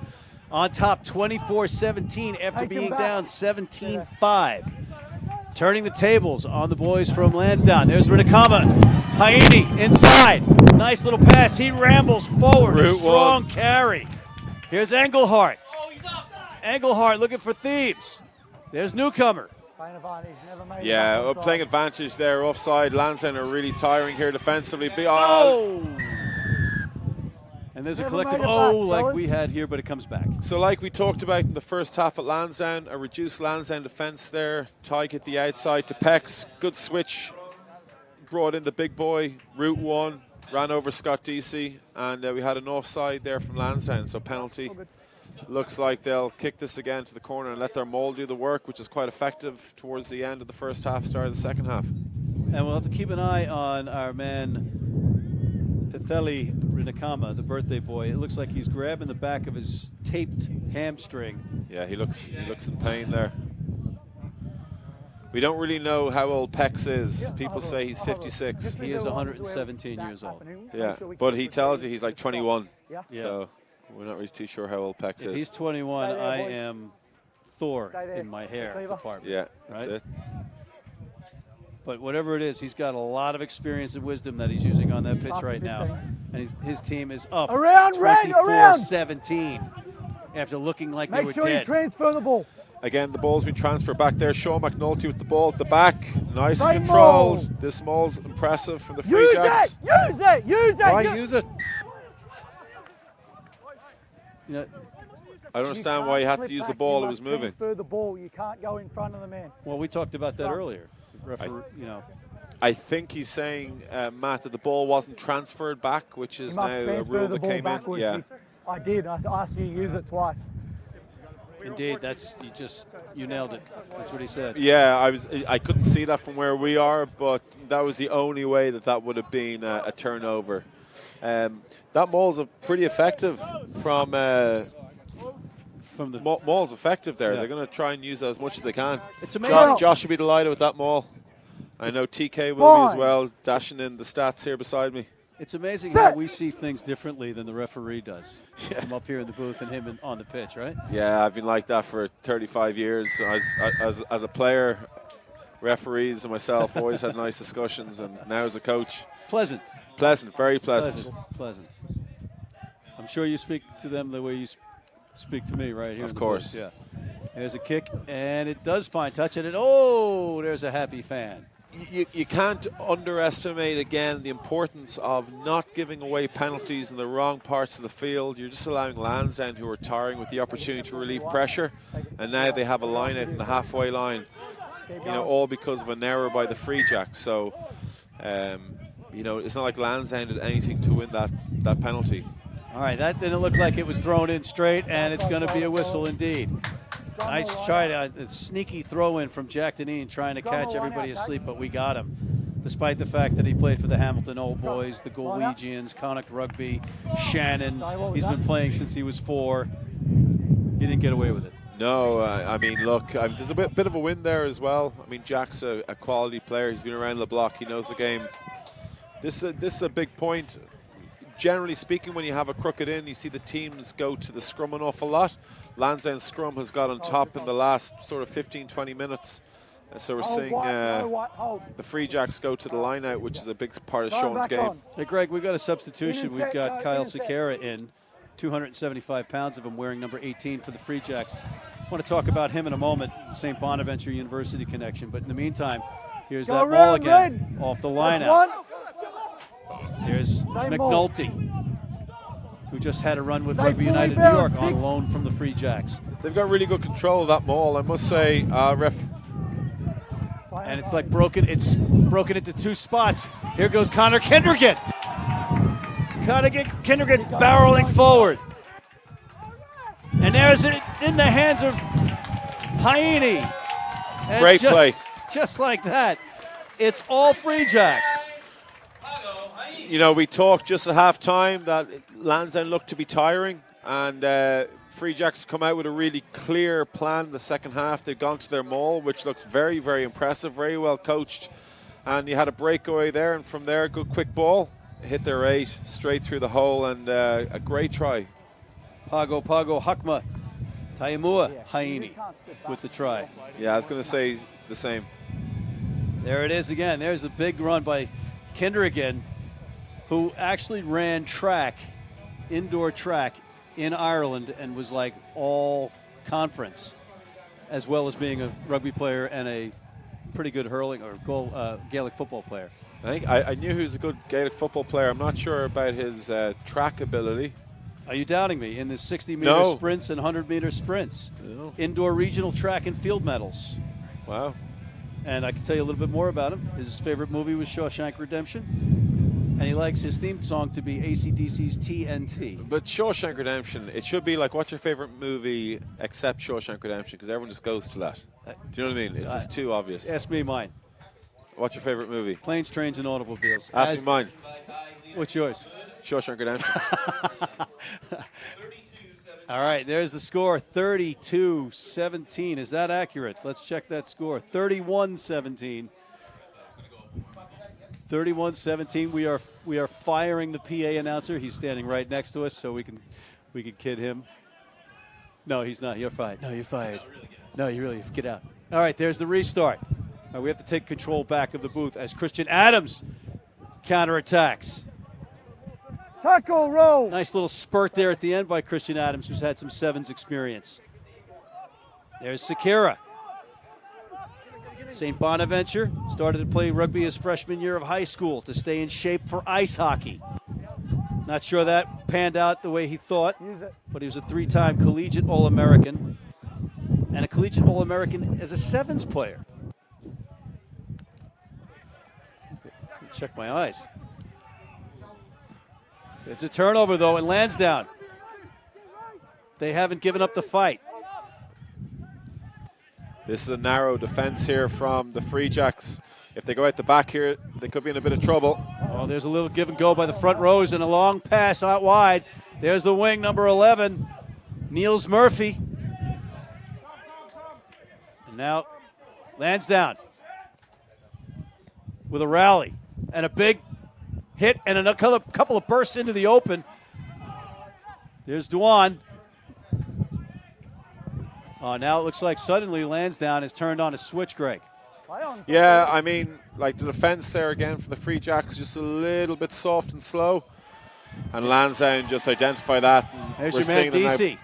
On top, 24-17 after being down 17-5. Turning the tables on the boys from Lansdowne. There's Rinakama. Heine inside. Nice little pass. He rambles forward. Route Strong one. carry. Here's Engelhardt. Engelhardt looking for Thebes. There's Newcomer. Yeah, we're playing advantage there, offside. Lansdowne are really tiring here defensively. Oh! And there's a collective like we had here, but it comes back. So like we talked about in the first half at Lansdowne, a reduced Lansdowne defence there. Tig hit the outside to Pex. Good switch. Brought in the big boy, route one, ran over Scott Deasy, and we had an offside there from Lansdowne, so penalty. Looks like they'll kick this again to the corner and let their maul do the work, which is quite effective towards the end of the first half, start of the second half. And we'll have to keep an eye on our man Pitheli Rinakama, the birthday boy. It looks like he's grabbing the back of his taped hamstring. Yeah, he looks in pain there. We don't really know how old Pex is. People say he's 56. He is 117 years old. Yeah, but he tells you he's like 21. Yeah. So we're not really too sure how old Pex If is. he's 21, I am Thor in my hair department. Yeah, that's right? it. But whatever it is, he's got a lot of experience and wisdom that he's using on that pitch right now. And his team is up 24-17 after looking like they were dead. Make sure you transfer the ball. Again, the ball's been transferred back there. Sean McNulty with the ball at the back. Nice and controlled. This maul's impressive from the Free Jacks. Use it! Why use it? You know, I don't understand why you had to use the ball. It was moving. Transfer the ball. You can't go in front of the man. well, we talked about that earlier. I think he's saying, Matt, that the ball wasn't transferred back, which is now a rule that came in. Yeah. I did. I asked you to use it twice. Indeed, you nailed it. That's what he said. Yeah, I couldn't see that from where we are, but that was the only way that would have been a turnover. That maul's pretty effective from the maul's effective there. Yeah. They're going to try and use that as much as they can. It's amazing. Josh will be delighted with that maul. I know TK will be as well, dashing in the stats here beside me. It's amazing how we see things differently than the referee does. From up here in the booth and him on the pitch, right? Yeah, I've been like that for 35 years. As a player, referees and myself always had nice discussions, and now as a coach. Pleasant, very pleasant. Pleasant. I'm sure you speak to them the way you speak to me right here. Of course. Yeah. There's a kick, and it does find touch, and there's a happy fan. You can't underestimate, again, the importance of not giving away penalties in the wrong parts of the field. You're just allowing Lansdowne, who are tiring, with the opportunity to relieve pressure, and now they have a line out in the halfway line, all because of an error by the Free Jacks. So, it's not like Lansdowne did anything to win that penalty. All right, that didn't look like it was thrown in straight, and it's going to be a whistle indeed. Nice try, a sneaky throw in from Jack Deneen, trying to catch everybody asleep, but we got him. Despite the fact that he played for the Hamilton Old Boys, the Galwegians, Connacht Rugby, Shannon. He's been playing since he was 4. He didn't get away with it. No, look, there's a bit of a win there as well. Jack's a quality player. He's been around the block. He knows the game. This is a big point. Generally speaking, when you have a crooked in, you see the teams go to the scrum an awful lot. Lansdowne scrum has got on top in the last sort of 15-20 minutes. And so we're seeing the Free Jacks go to the line out, which is a big part of Sean's game. Hey, Greg, we've got a substitution. We've got Kyle Sekera in, 275 pounds of him, wearing number 18 for the Free Jacks. I want to talk about him in a moment, St. Bonaventure University connection. But in the meantime, here's that ball again off the line out. Here's McNulty, who just had a run with Rugby United New York on loan from the Free Jacks. They've got really good control of that maul, I must say. And it's like broken. It's broken into 2 spots. Here goes Connor Kendrigan. Kendrigan barreling forward. And there's it in the hands of Haini. Great play. Just like that. It's all Free Jacks. We talked just at half-time that Lansdowne looked to be tiring, and Free Jacks come out with a really clear plan in the second half. They've gone to their maul, which looks very, very impressive, very well coached. And you had a breakaway there, and from there, good quick ball. Hit their 8 straight through the hole, and a great try. Pago Hakma Taimua Haini with the try. Yeah, I was going to say the same. There it is again. There's a big run by Kendrigan, who actually ran indoor track in Ireland, and was like all conference, as well as being a rugby player and a pretty good hurling or Gaelic football player. I knew he was a good Gaelic football player. I'm not sure about his track ability. Are you doubting me? In the 60-meter sprints and 100-meter sprints. No. Indoor regional track and field medals. Wow. And I can tell you a little bit more about him. His favorite movie was Shawshank Redemption. And he likes his theme song to be AC/DC's TNT. But Shawshank Redemption, it should be like, what's your favorite movie except Shawshank Redemption? Because everyone just goes to that. Do you know what I mean? It's just too obvious. Ask me mine. What's your favorite movie? Planes, Trains, and Automobiles. Ask me mine. What's yours? Shawshank Redemption. All right, there's the score, 32-17. Is that accurate? Let's check that score. 31-17. 31-17. We are firing the PA announcer. He's standing right next to us, so we can kid him. No, he's not. You're fired. No, you're fired. No, you really get out. All right, there's the restart. We have to take control back of the booth as Christian Adams counterattacks. Tackle roll. Nice little spurt there at the end by Christian Adams, who's had some sevens experience. There's Sakira. St. Bonaventure started to play rugby his freshman year of high school to stay in shape for ice hockey. Not sure that panned out the way he thought, but he was a 3-time collegiate All-American and a collegiate All-American as a sevens player. Check my eyes. It's a turnover, though, in Lansdowne. They haven't given up the fight. This is a narrow defense here from the Free Jacks. If they go out the back here, they could be in a bit of trouble. Oh, there's a little give and go by the front rows and a long pass out wide. There's the wing, number 11, Niels Murphy. And now Lansdowne with a rally and a big hit and a couple of bursts into the open. There's Duan. Now it looks like suddenly Lansdowne has turned on a switch, Greg. Yeah, I mean, like the defense there again for the Free Jacks, just a little bit soft and slow. And Lansdowne just identify that. And there's your man, DC.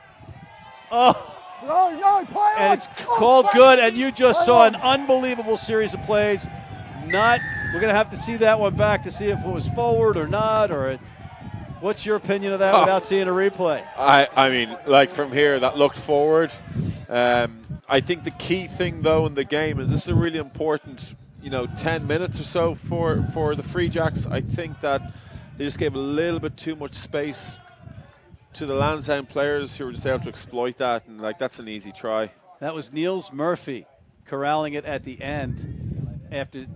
Oh, No, and it's called good, and you just saw an unbelievable series of plays. We're going to have to see that one back to see if it was forward or not, or what's your opinion of that without seeing a replay? I mean, like from here, that looked forward. I think the key thing, though, in the game is this is a really important, 10 minutes or so for the Free Jacks. I think that they just gave a little bit too much space to the Lansdowne players who were just able to exploit that, and that's an easy try. That was Niels Murphy corralling it at the end after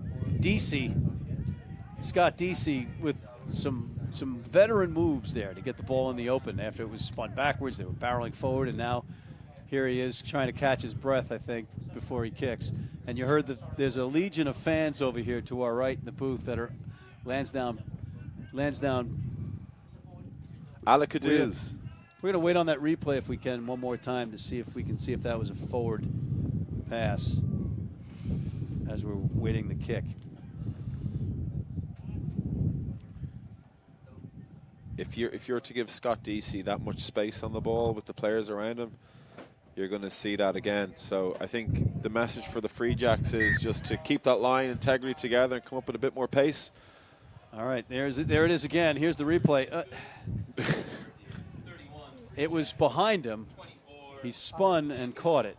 Scott DC with some veteran moves there to get the ball in the open. After it was spun backwards, they were barreling forward, and now here he is trying to catch his breath, I think, before he kicks. And you heard that there's a legion of fans over here to our right in the booth that are Lansdowne. Alakaduz. We're going to wait on that replay if we can one more time to see if we can see if that was a forward pass as we're waiting the kick. If you're to give Scott DC that much space on the ball with the players around him, you're going to see that again. So I think the message for the Free Jacks is just to keep that line integrity together and come up with a bit more pace. All right, there it is again. Here's the replay. It was behind him. He spun and caught it.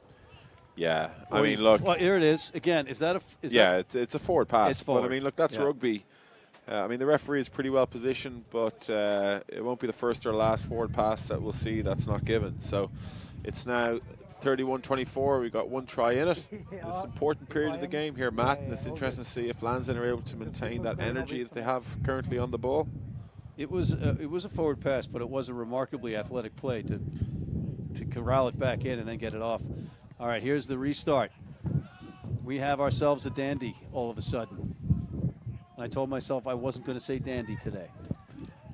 Yeah, I mean, look. Well, here it is again. It's a forward pass. It's forward. But I mean, look, that's rugby. I mean, the referee is pretty well positioned, but it won't be the first or last forward pass that we'll see that's not given. So it's now 31-24. We've got one try in it. It's an important period of the game here, Matt, and it's interesting to see if Lansdowne are able to maintain that energy that they have currently on the ball. It was a forward pass, but it was a remarkably athletic play to corral it back in and then get it off. All right, here's the restart. We have ourselves a dandy all of a sudden. And I told myself I wasn't going to say dandy today.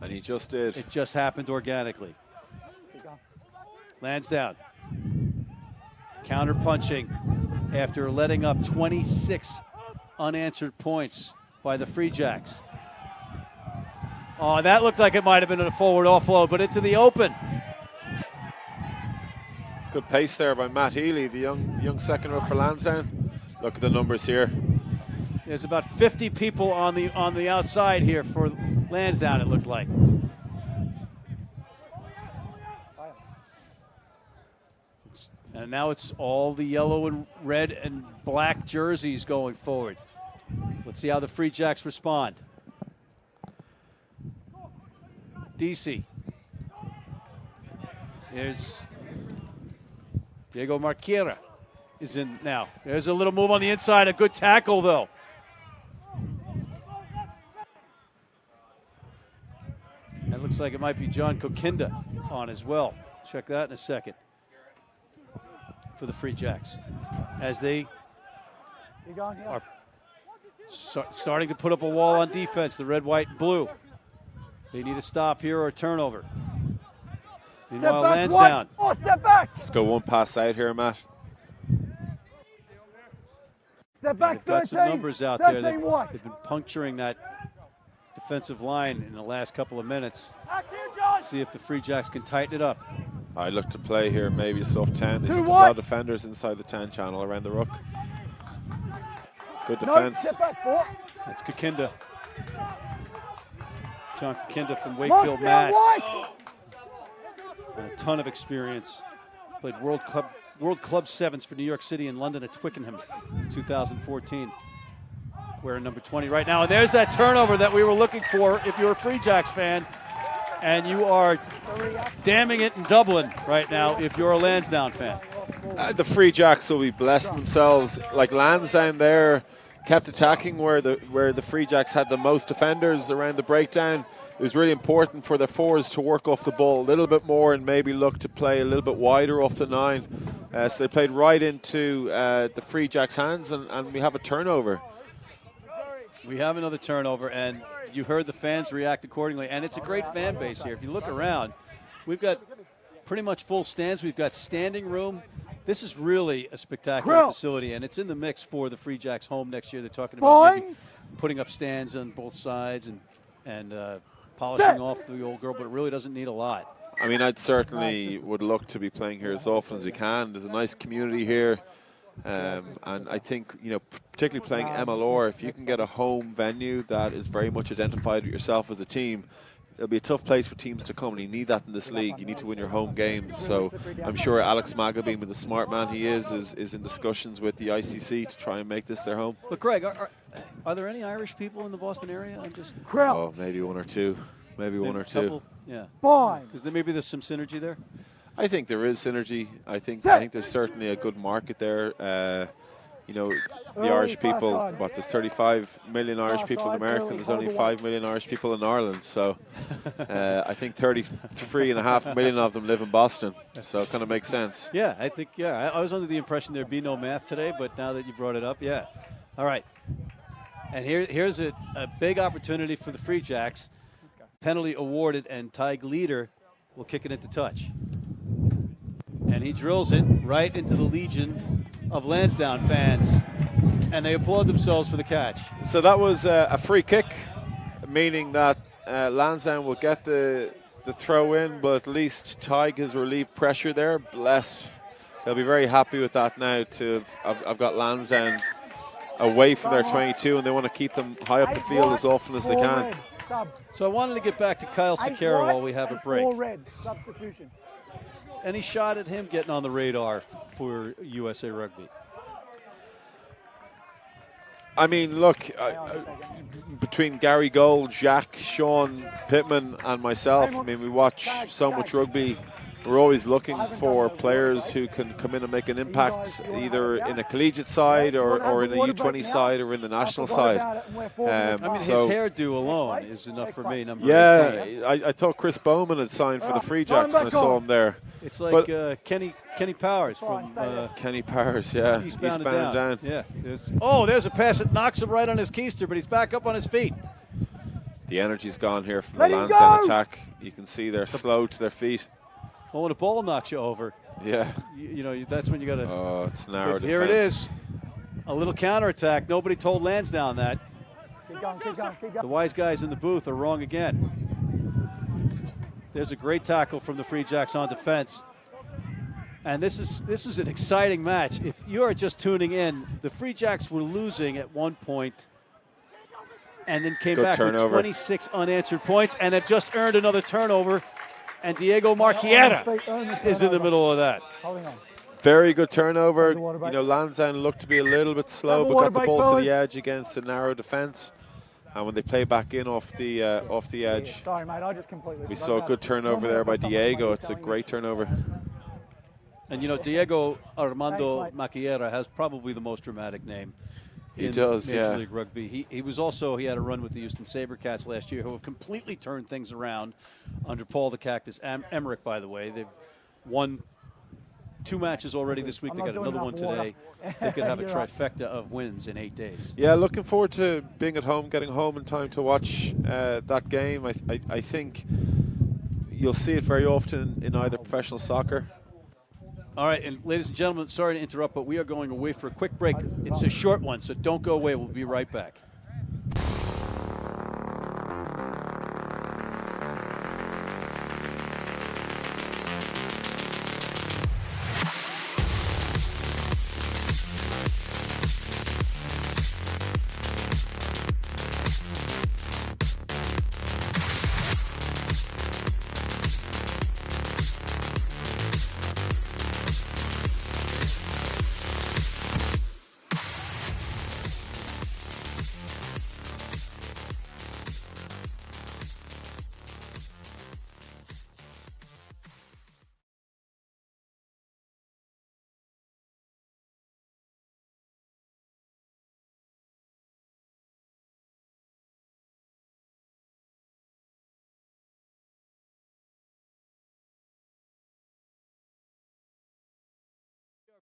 And he just did. It just happened organically. Lansdowne counter-punching after letting up 26 unanswered points by the Free Jacks. Oh, that looked like it might have been a forward offload, but into the open. Good pace there by Matt Healy, the young second row for Lansdowne. Look at the numbers here. There's about 50 people on the outside here for Lansdowne, it looked like. And now it's all the yellow and red and black jerseys going forward. Let's see how the Free Jacks respond. DC. There's Diego Marquera is in now. There's a little move on the inside. A good tackle, though. That looks like it might be John Kokinda on as well. Check that in a second for the Free Jacks as they are starting to put up a wall on defense, the red, white, and blue. They need a stop here or a turnover. Meanwhile, Lansdowne. Step back. Let's go one pass out here, Matt. Step back, They've got 13. some numbers out there. 13 white. They've been puncturing that defensive line in the last couple of minutes. See if the Free Jacks can tighten it up. I look to play here, maybe a soft 10. There's a Two lot wide. of defenders inside the 10 channel around the ruck. Good No, defense. step back, 4. That's Kakinda. John Kakinda from Mark Wakefield, down Mass. white. And a ton of experience. Played World Club Sevens for New York City and London at Twickenham in 2014. Wearing number 20 right now. And there's that turnover that we were looking for if you're a Free Jacks fan. And you are damning it in Dublin right now if you're a Lansdowne fan. The Free Jacks will be blessing themselves. Like Lansdowne there kept attacking where the Free Jacks had the most defenders around the breakdown. It was really important for their forwards to work off the ball a little bit more and maybe look to play a little bit wider off the 9. So they played right into the Free Jacks' hands, and we have a turnover. We have another turnover, and you heard the fans react accordingly. And it's a great fan base here. If you look around, we've got pretty much full stands. We've got standing room. This is really a spectacular facility, and it's in the mix for the Free Jacks home next year. They're talking about maybe putting up stands on both sides and polishing off the old girl, but it really doesn't need a lot. I mean, I'd certainly would look to be playing here as often as we can. There's a nice community here. And I think, particularly playing MLR, if you can get a home venue that is very much identified with yourself as a team, it'll be a tough place for teams to come, and you need that in this league. You need to win your home games. So I'm sure Alex Maga, being the smart man he is in discussions with the ICC to try and make this their home. But Greg, are there any Irish people in the Boston area? Maybe one or two. Maybe one or two. Couple? Yeah. Fine. Because maybe there's some synergy there. I think there is synergy. I think there's certainly a good market there. The Irish people, there's 35 million Irish people in America, and there's only 5 million Irish people in Ireland. So I think 33.5 million of them live in Boston. So it kind of makes sense. Yeah, I think, I was under the impression there'd be no math today, but now that you brought it up, yeah. All right. And here's a big opportunity for the Free Jacks. Penalty awarded, and Ty Gleeder will kick it into touch. And he drills it right into the legion of Lansdowne fans, and they applaud themselves for the catch. So that was a free kick, meaning that Lansdowne will get the throw in, but at least Tig has relieved pressure there. Blessed. They'll be very happy with that now. I've got Lansdowne away from their 22, and they want to keep them high up the field as often as they can. So I wanted to get back to Kyle Sakara while we have a break. Substitution. Any shot at him getting on the radar for USA Rugby? I mean, look, between Gary Gold, Jacques, Sean Pittman, and myself, I mean, we watch so much rugby. We're always looking for players who can come in and make an impact, either in a collegiate side or in a U20 side or in the national side. I mean, his hairdo alone is enough for me, number 18. I thought Chris Bowman had signed for the Free Jacks when I saw him there. It's like Kenny Powers from Kenny Powers, yeah. Eastbound and Down. Yeah. There's a pass that knocks him right on his keister, but he's back up on his feet. The energy's gone here from the Lansdowne attack. You can see they're slow to their feet. Well, when a ball knocks you over, yeah, that's when you got to. Oh, it's narrow defense. Here it is, a little counterattack. Nobody told Lansdowne that. Keep going, keep going, keep going. The wise guys in the booth are wrong again. There's a great tackle from the Free Jacks on defense, and this is an exciting match. If you are just tuning in, the Free Jacks were losing at one point, and then came back with 26 unanswered points, and have just earned another turnover. And Diego Marchietta is in the middle of that. Very good turnover. Lansdowne looked to be a little bit slow, but got the ball to the edge against a narrow defense. And when they play back in off the edge, we saw a good turnover there by Diego. It's a great turnover. And Diego Armando Marchietta has probably the most dramatic name. He does, Major League Rugby. He had a run with the Houston SaberCats last year, who have completely turned things around under Paul the Cactus Emmerich, by the way. They've won 2 matches already this week. They got another one today. They could have a trifecta of wins in 8 days. Yeah, looking forward to being at home, getting home in time to watch that game. I think you'll see it very often in either professional soccer All right, and ladies and gentlemen, sorry to interrupt, but we are going away for a quick break. It's a short one, so don't go away. We'll be right back.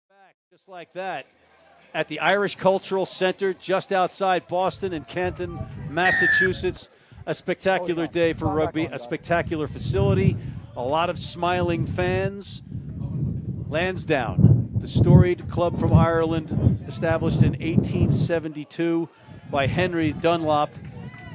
Back just like that at the Irish Cultural Center just outside Boston in Canton, Massachusetts. A spectacular day for rugby, a spectacular facility, a lot of smiling fans. Lansdowne, the storied club from Ireland, established in 1872 by Henry Dunlop,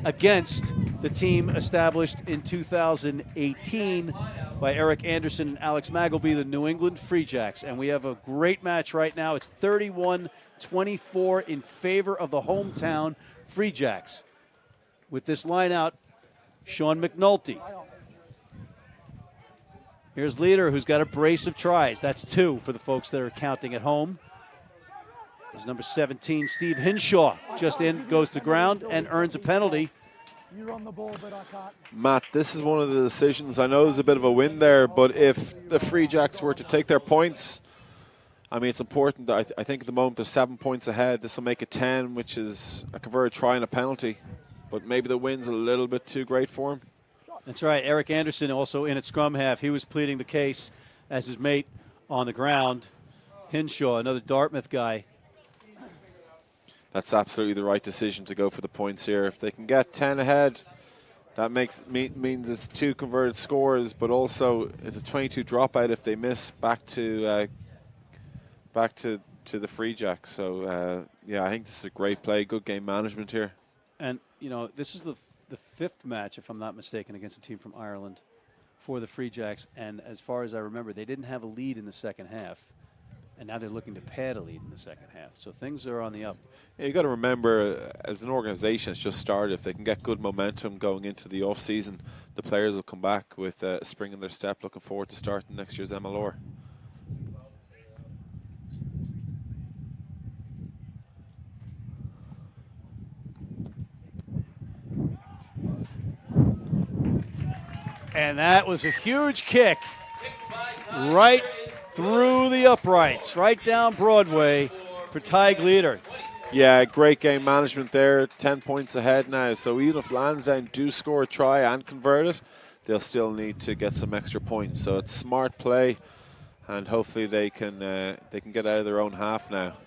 against the team established in 2018 by Eric Anderson and Alex Magleby, the New England Free Jacks. And we have a great match right now. It's 31-24 in favor of the hometown Free Jacks. With this line out, Sean McNulty. Here's Leader, who's got a brace of tries. That's 2 for the folks that are counting at home. There's number 17, Steve Hinshaw, just in, goes to ground, and earns a penalty. You run the ball, but I can't. Matt, this is one of the decisions. I know there's a bit of a win there, but if the Free Jacks were to take their points, I mean, it's important. I think at the moment they're 7 points ahead. This will make it 10, which is a converted try and a penalty. But maybe the win's a little bit too great for him. That's right. Eric Anderson also in at scrum half. He was pleading the case as his mate on the ground. Hinshaw, another Dartmouth guy. That's absolutely the right decision to go for the points here. If they can get 10 ahead, that means it's 2 converted scores, but also it's a 22 dropout if they miss back to the Free Jacks. So yeah, I think this is a great play, good game management here. And you know, this is the 5th match, if I'm not mistaken, against a team from Ireland for the Free Jacks. And as far as I remember, they didn't have a lead in the second half. And now they're looking to pad a lead in the second half. So things are on the up. Yeah, you got to remember, as an organization, it's just started. If they can get good momentum going into the off-season, the players will come back with a spring in their step. Looking forward to starting next year's MLR. And that was a huge kick right through the uprights, right down Broadway for Tig Leader. Yeah, great game management there. 10 points ahead now. So even if Lansdowne do score a try and convert it, they'll still need to get some extra points. So it's smart play, and hopefully they can get out of their own half now.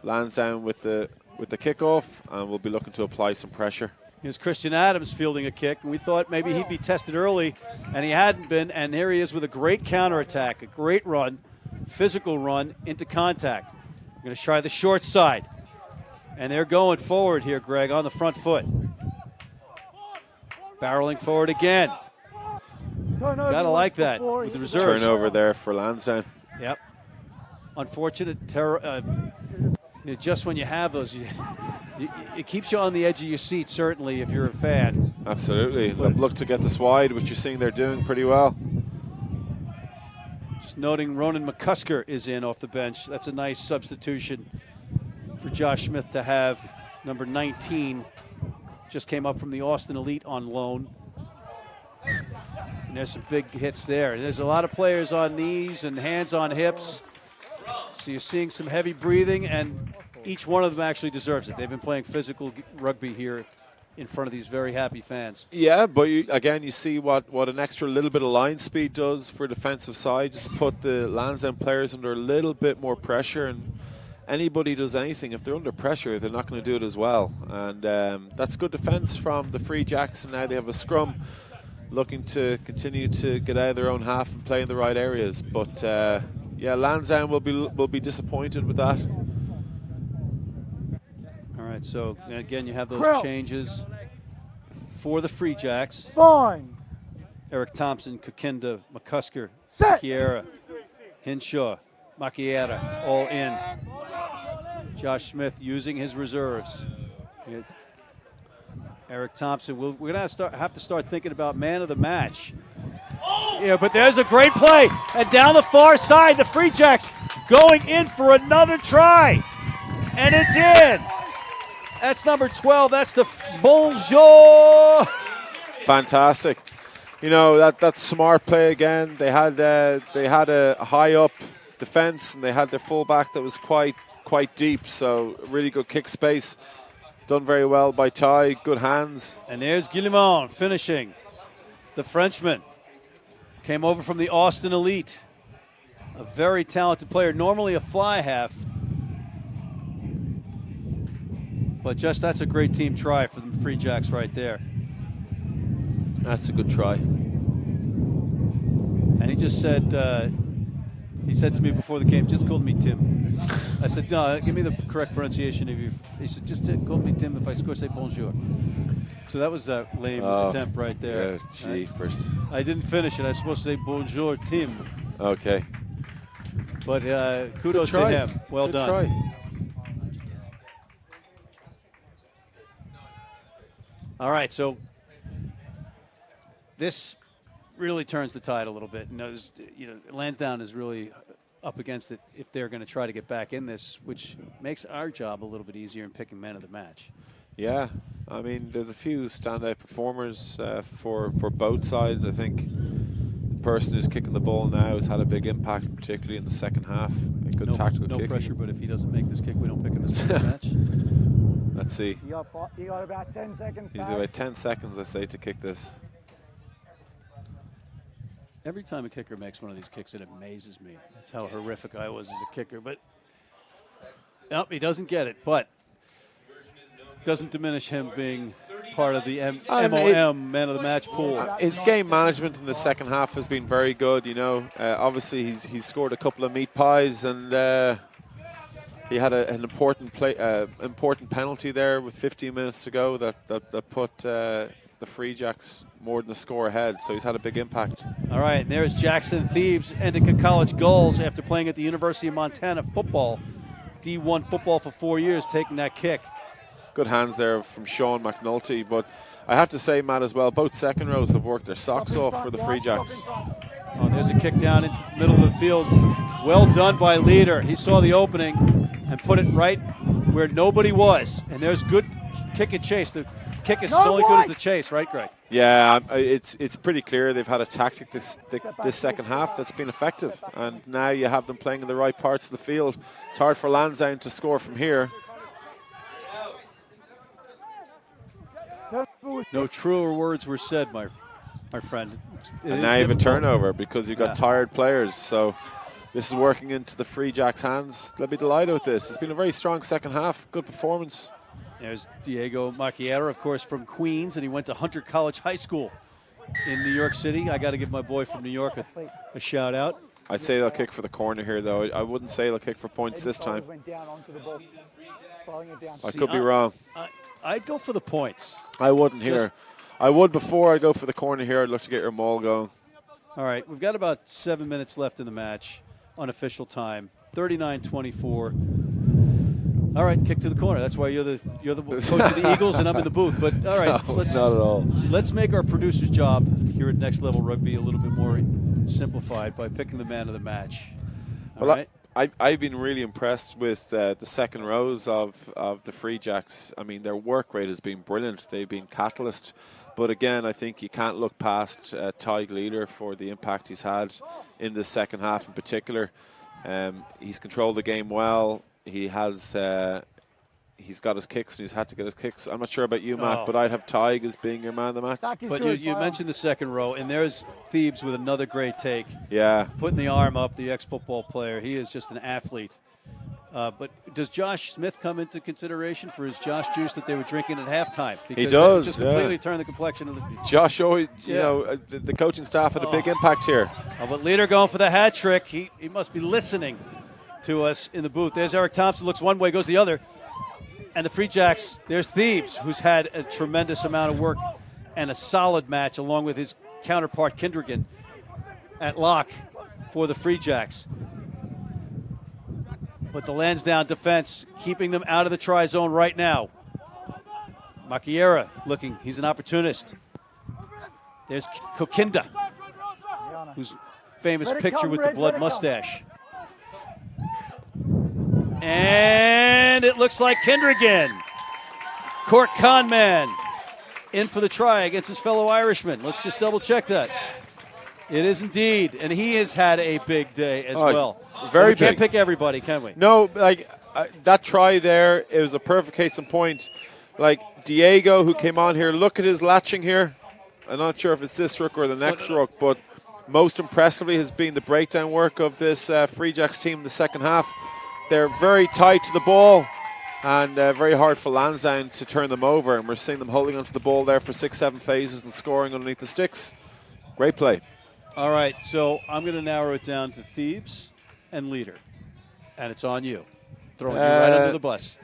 Lansdowne with the kickoff, and we'll be looking to apply some pressure. Here's Christian Adams fielding a kick, and we thought maybe he'd be tested early, and he hadn't been. And here he is with a great counterattack, a great run, physical run into contact. We're going to try the short side. And they're going forward here, Greg, on the front foot. Barreling forward again. Got to like that with the reserves. Turnover there for Lansdowne. Yep. Unfortunate. Just when you have those, it keeps you on the edge of your seat, certainly, if you're a fan. Absolutely. Look to get this wide, which you're seeing they're doing pretty well. Just noting Ronan McCusker is in off the bench. That's a nice substitution for Josh Smith to have. Number 19 just came up from the Austin Elite on loan. And there's some big hits there. There's a lot of players on knees and hands on hips. So you're seeing some heavy breathing, and each one of them actually deserves it. They've been playing physical rugby here in front of these very happy fans. Yeah, but you see what an extra little bit of line speed does for defensive side. Just put the Lansdowne players under a little bit more pressure, and anybody does anything, if they're under pressure, they're not going to do it as well. And that's good defence from the Free Jacks, and now they have a scrum looking to continue to get out of their own half and play in the right areas. But Yeah, Lansdowne will be disappointed with that. All right, so again, you have those Krill. changes for the Free Jacks. Fines. Eric Thompson, Kakinda, McCusker, Set. Sikiera, Hinshaw, Macchiera, all in. Josh Smith using his reserves. Yes. Eric Thompson, we're going to have to start thinking about man of the match. Yeah, but there's a great play. And down the far side, the Free Jacks going in for another try. And it's in. That's number 12. That's the Bonjour. Fantastic. You know, that's smart play again. They had a high up defense, and they had their fullback that was quite deep. So really good kick space. Done very well by Ty. Good hands. And there's Guillemot finishing. The Frenchman came over from the Austin Elite. A very talented player, normally a fly half. But just that's a great team try for the Free Jacks right there. That's a good try. And he just said, he said to me before the game, just call me Tim. I said, no, give me the correct pronunciation. He said, just call me Tim. If I score, say bonjour. So that was that lame attempt right there. Yeah, jeepers. I didn't finish it. I was supposed to say bonjour, Tim. Okay. But kudos to him. Well Good done. Try. All right, so this really turns the tide a little bit. Lansdowne is really up against it if they're going to try to get back in this, which makes our job a little bit easier in picking man of the match. Yeah, I mean, there's a few standout performers for both sides. I think the person who's kicking the ball now has had a big impact, particularly in the second half. A good tactical no kicking. pressure, but if he doesn't make this kick, we don't pick him as man of the match. Let's see. You got about 10 seconds. He's about 10 seconds, I say, to kick this. Every time a kicker makes one of these kicks, it amazes me. That's how horrific I was as a kicker. But nope, he doesn't get it. But doesn't diminish him being part of the MOM man of the match pool. His game management in the second half has been very good. You know, obviously he's scored a couple of meat pies, and he had an important penalty there with 15 minutes to go that put the Free Jacks more than a score ahead. So he's had a big impact. All right, and there's Jackson Thebes, Endicott College goals after playing at the University of Montana football, D1 football for 4 years, taking that kick. Good hands there from Sean McNulty, but I have to say, Matt, as well, both second rows have worked their socks off for the Free Jacks. Oh, there's a kick down into the middle of the field. Well done by Leader. He saw the opening and put it right where nobody was. And there's good kick and chase. The kick is only good as the chase, right, Greg? Yeah, it's pretty clear they've had a tactic this second half that's been effective. And now you have them playing in the right parts of the field. It's hard for Lansdowne to score from here. No truer words were said, my friend. And now you have a turnover because you've got tired players. So this is working into the Free Jacks' hands. They'll be delighted with this. It's been a very strong second half. Good performance. There's Diego Macchiera, of course, from Queens, and he went to Hunter College High School in New York City. I got to give my boy from New York a shout out. I'd say they'll kick for the corner here, though. I wouldn't say they'll kick for points this time. I could be wrong. I'd go for the points. I wouldn't here. I would before I go for the corner here. I'd look to get your maul going. All right, we've got about 7 minutes left in the match, unofficial time, 39-24. All right, kick to the corner. That's why you're the coach of the Eagles and I'm in the booth. But all right, no, not at all. Let's make our producer's job here at Next Level Rugby a little bit more simplified by picking the man of the match. All right. I've been really impressed with the second rows of the Free Jacks. I mean, their work rate has been brilliant. They've been catalyst. But again, I think you can't look past Ty Leader for the impact he's had in the second half in particular. He's controlled the game well. He has he's got his kicks, and he's had to get his kicks. I'm not sure about you, Matt, but I'd have Ty as being your man of the match. But you mentioned the second row, and there's Thebes with another great take. Yeah. Putting the arm up, the ex-football player. He is just an athlete. But does Josh Smith come into consideration for his Josh juice that they were drinking at halftime? Because He does, it just completely turned the complexion of the Josh always, you know, the coaching staff had a big impact here. Oh, but Leader going for the hat trick. He must be listening to us in the booth. There's Eric Thompson, looks one way, goes the other. And the Free Jacks, there's Thebes, who's had a tremendous amount of work and a solid match along with his counterpart Kindrigan at lock for the Free Jacks. But the Lansdowne defense keeping them out of the try zone right now. Makiera looking, he's an opportunist. There's Kokinda, whose famous picture with the blood mustache. And it looks like Kindrigan. Cork Conman in for the try against his fellow Irishman. Let's just double check that. It is indeed, and he has had a big day as well. Very big. We can't big. pick everybody, can we? No, like that try there, it was a perfect case in point. Like Diego, who came on here, look at his latching here. I'm not sure if it's this ruck or the next ruck, but most impressively has been the breakdown work of this Free Jacks team in the second half. They're very tight to the ball and very hard for Lansdowne to turn them over, and we're seeing them holding onto the ball there for 6-7 phases and scoring underneath the sticks. Great play. All right, so I'm going to narrow it down to Thebes and Leader, and it's on you. Throwing you right under the bus.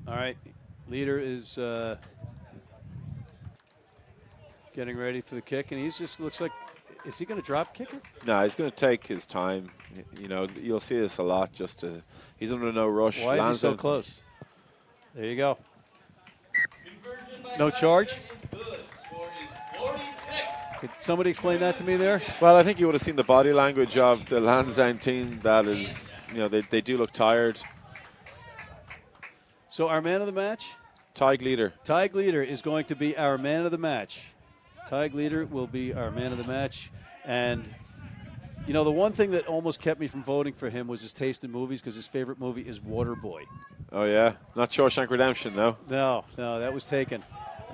All right, Leader is getting ready for the kick, and he's just looks like, is he going to drop kick it? No, he's going to take his time. You know, you'll see this a lot. He's under no rush. Why is he so close? There you go. No charge? Good. Score is 46. Could somebody explain that to me there? Well, I think you would have seen the body language of the Lansdowne team. That is, you know, they do look tired. So our man of the match? Tig Leader. Tig Leader is going to be our man of the match. Tig Leader will be our man of the match. And, you know, the one thing that almost kept me from voting for him was his taste in movies, because his favorite movie is Waterboy. Oh, yeah. Not Shawshank Redemption, no? No, that was taken.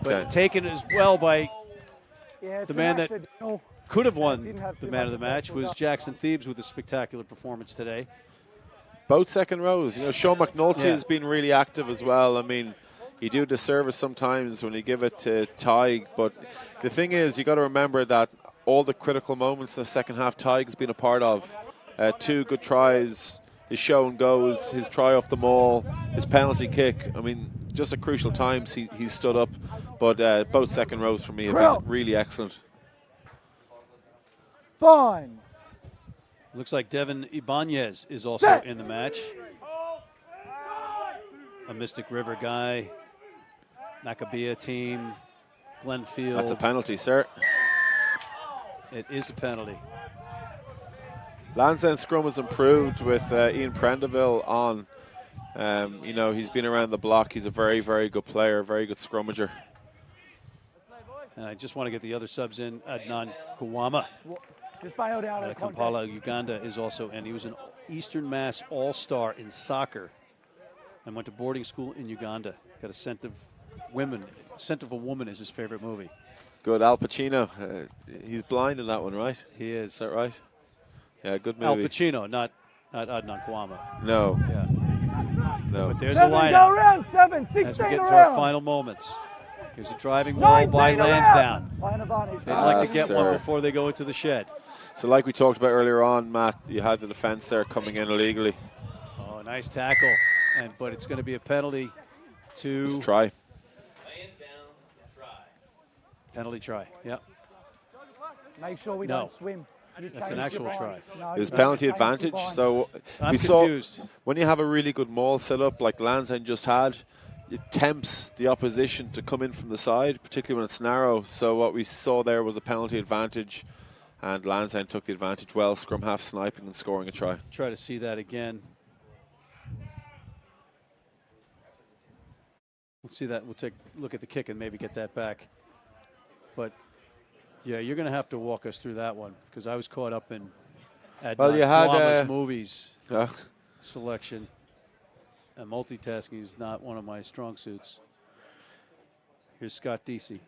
But Okay. taken as well by Yeah, it's the an man that accidental. could have won Didn't have the too man much of the match effect was with that. Jackson Thebes with a spectacular performance today. Both second rows. You know, Sean McNulty Yeah. has been really active as well. I mean, you do disservice sometimes when you give it to Tig, but the thing is, you got to remember that all the critical moments in the second half, Tig's been a part of. 2 good tries, his show and goes, his try off the maul, his penalty kick. I mean, just at crucial times he stood up. But both second rows for me have been really excellent. Fines. Looks like Devin Ibanez is also in the match. A Mystic River guy. Maccabea team. Glenfield. That's a penalty, sir. It is a penalty. Lansdowne scrum has improved with Ian Prendeville on. You know, he's been around the block. He's a very, very good player, very good scrummager. And I just want to get the other subs in. Adnan Kawama. Just bailed out of the contest. Kampala, Uganda is also in. He was an Eastern Mass All-Star in soccer and went to boarding school in Uganda. Got a Scent of Women. Scent of a Woman is his favorite movie. Good. Al Pacino. He's blind in that one, right? He is. Is that right? Yeah, good movie. Al Pacino, not Adnan Kawama. No. Yeah. No. But there's a 7 go lineup round, 7, as we 16 get into around. our final moments. Here's a driving ball 19 by around. Lansdowne. Line advantage. They'd like to Yes, get one sir. before they go into the shed. So like we talked about earlier on, Matt, you had the defence there coming in illegally. Oh, nice tackle. But it's going to be a penalty to Let's try. Lansdowne, try. penalty try. Yep. Make sure we No. don't swim. You That's an change actual your try. bind. No, It was you penalty change your advantage. bind. So I'm we saw confused. when you have a really good maul set up like Lansdowne just had, it tempts the opposition to come in from the side, particularly when it's narrow. So what we saw there was a penalty advantage, and Lansdowne took the advantage well, scrum half sniping and scoring a try. Try to see that again. We'll see that. We'll take a look at the kick and maybe get that back. But, yeah, you're going to have to walk us through that one because I was caught up in Well, you had, Kawama's movies Yeah. selection. And multitasking is not one of my strong suits. Here's Scott Deasy.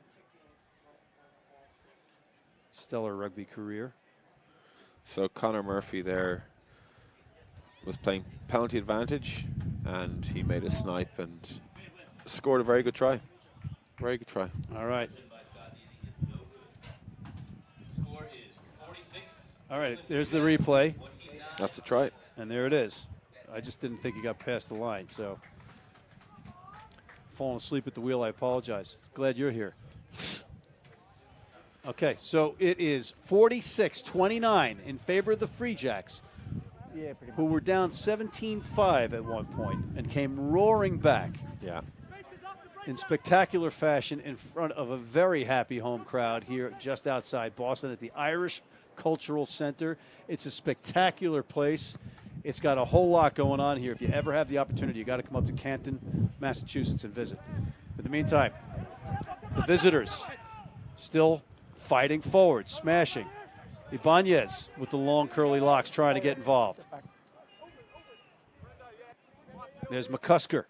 stellar rugby career. So Connor Murphy there was playing penalty advantage, and he made a snipe and scored a very good try. Very good try. All right. Score is 46. All right, there's the replay, That's the try. and there it is. I just didn't think he got past the line, so falling asleep at the wheel, I apologize. Glad you're here. Okay, so it is 46-29 in favor of the Free Jacks, Yeah, pretty who much. were down 17-5 at one point and came roaring back Yeah. in spectacular fashion in front of a very happy home crowd here just outside Boston at the Irish Cultural Center. It's a spectacular place. It's got a whole lot going on here. If you ever have the opportunity, you got to come up to Canton, Massachusetts and visit. In the meantime, the visitors still fighting forward, smashing. Ibanez with the long curly locks trying to get involved. There's McCusker,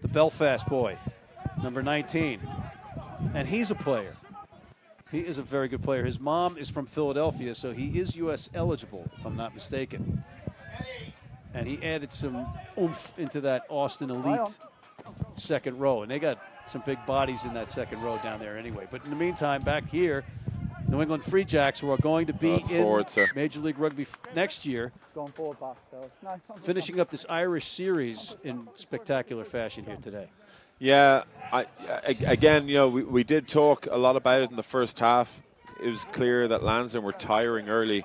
the Belfast boy, number 19. And he's a player. He is a very good player. His mom is from Philadelphia, so he is U.S. eligible, if I'm not mistaken. And he added some oomph into that Austin elite second row. And they got some big bodies in that second row down there anyway. But in the meantime, back here, New England Free Jacks, who are going to be That's in forward, sir. Major League Rugby next year, Going forward, pass, fellas. No, it's not finishing up this Irish series in spectacular fashion here today. Yeah, again, you know, we did talk a lot about it in the first half. It was clear that Lansdowne were tiring early,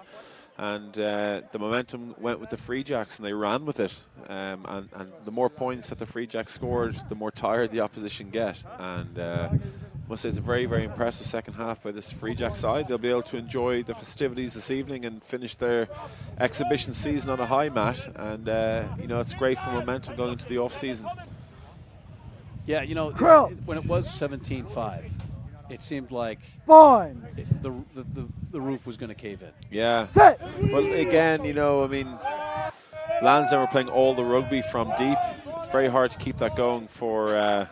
and the momentum went with the Free Jacks, and they ran with it. And the more points that the Free Jacks scored, the more tired the opposition get. And I must say it's a very, very impressive second half by this Free Jack side. They'll be able to enjoy the festivities this evening and finish their exhibition season on a high, Matt. And, you know, it's great for momentum going into the off-season. Yeah, you know, Crow. when it was 17-5, it seemed like Fine. the roof was going to cave in. Yeah. Set. But again, you know, I mean, Lansdowne were playing all the rugby from deep. It's very hard to keep that going for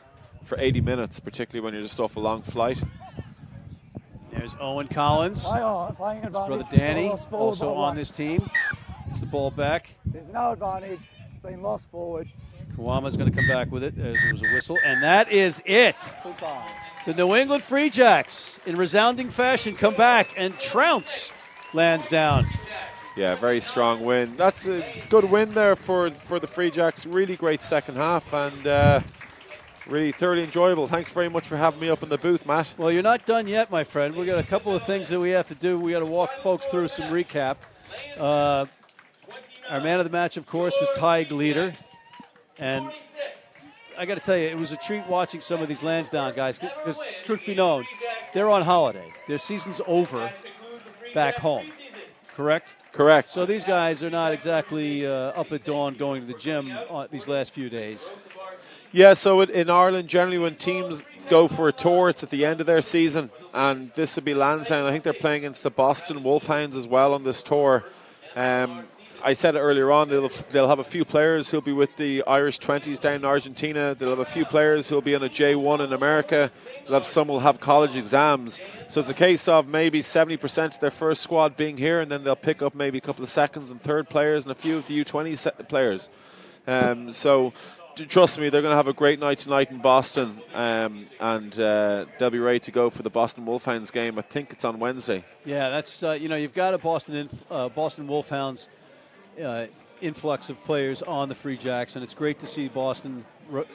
80 minutes, particularly when you're just off a long flight. There's Owen Collins, his Play on. Playing advantage. brother Danny, Lost forward also by on one. this team. Gets the ball back. There's no advantage. It's been lost forward. Kawama's going to come back with it. There was a whistle, and that is it. Full time. The New England Free Jacks, in resounding fashion, come back and trounce Landsdowne. Yeah, very strong win. That's a good win there for the Free Jacks. Really great second half and really thoroughly enjoyable. Thanks very much for having me up in the booth, Matt. Well, you're not done yet, my friend. We got a couple of things that we have to do. We got to walk folks through some recap. Our man of the match, of course, was Ty Gleader. And I got to tell you, it was a treat watching some of these Lansdowne guys because, truth be known, they're on holiday. Their season's over back home, correct? Correct. So these guys are not exactly up at dawn going to the gym these last few days. Yeah, so in Ireland, generally when teams go for a tour, it's at the end of their season. And this will be Lansdowne. I think they're playing against the Boston Wolfhounds as well on this tour. I said it earlier on, they'll have a few players who'll be with the Irish 20s down in Argentina. They'll have a few players who'll be on a J1 in America. They'll have some will have college exams. So it's a case of maybe 70% of their first squad being here, and then they'll pick up maybe a couple of seconds and third players and a few of the U20 players. So trust me, they're going to have a great night tonight in Boston, and they'll be ready to go for the Boston Wolfhounds game. I think it's on Wednesday. Yeah, that's you've got a Boston Wolfhounds influx of players on the Free Jacks, and it's great to see Boston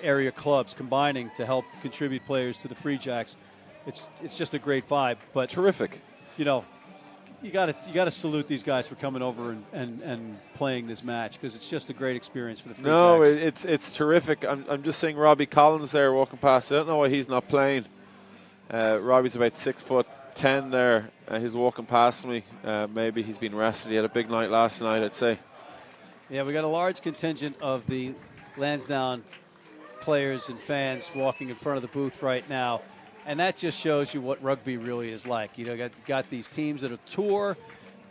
area clubs combining to help contribute players to the Free Jacks. It's just a great vibe. But Terrific. You know, you got to salute these guys for coming over and playing this match because it's just a great experience for the Free Jacks. It's terrific. I'm just seeing Robbie Collins there walking past. I don't know why he's not playing. Robbie's about 6'10" there. He's walking past me. Maybe he's been rested. He had a big night last night, I'd say. Yeah, we got a large contingent of the Lansdowne players and fans walking in front of the booth right now, and that just shows you what rugby really is like. You know, got these teams that are tour,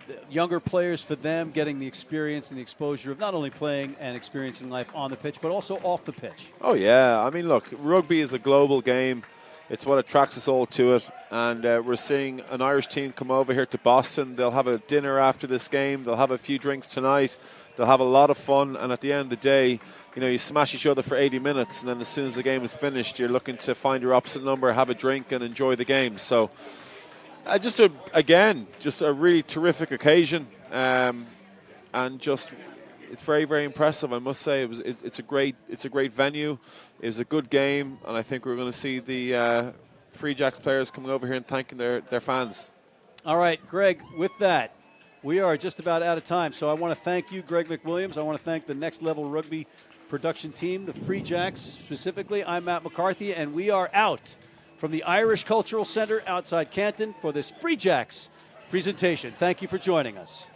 the younger players for them getting the experience and the exposure of not only playing and experiencing life on the pitch, but also off the pitch. Oh, yeah. I mean, look, rugby is a global game. It's what attracts us all to it. And we're seeing an Irish team come over here to Boston. They'll have a dinner after this game. They'll have a few drinks tonight. They'll have a lot of fun. And at the end of the day, you smash each other for 80 minutes. And then as soon as the game is finished, you're looking to find your opposite number, have a drink, and enjoy the game. So just a really terrific occasion. And just, it's very, very impressive. I must say, it's a great venue. It was a good game, and I think we're going to see the Free Jacks players coming over here and thanking their fans. All right, Greg, with that, we are just about out of time. So I want to thank you, Greg McWilliams. I want to thank the Next Level Rugby production team, the Free Jacks specifically. I'm Matt McCarthy, and we are out from the Irish Cultural Center outside Canton for this Free Jacks presentation. Thank you for joining us.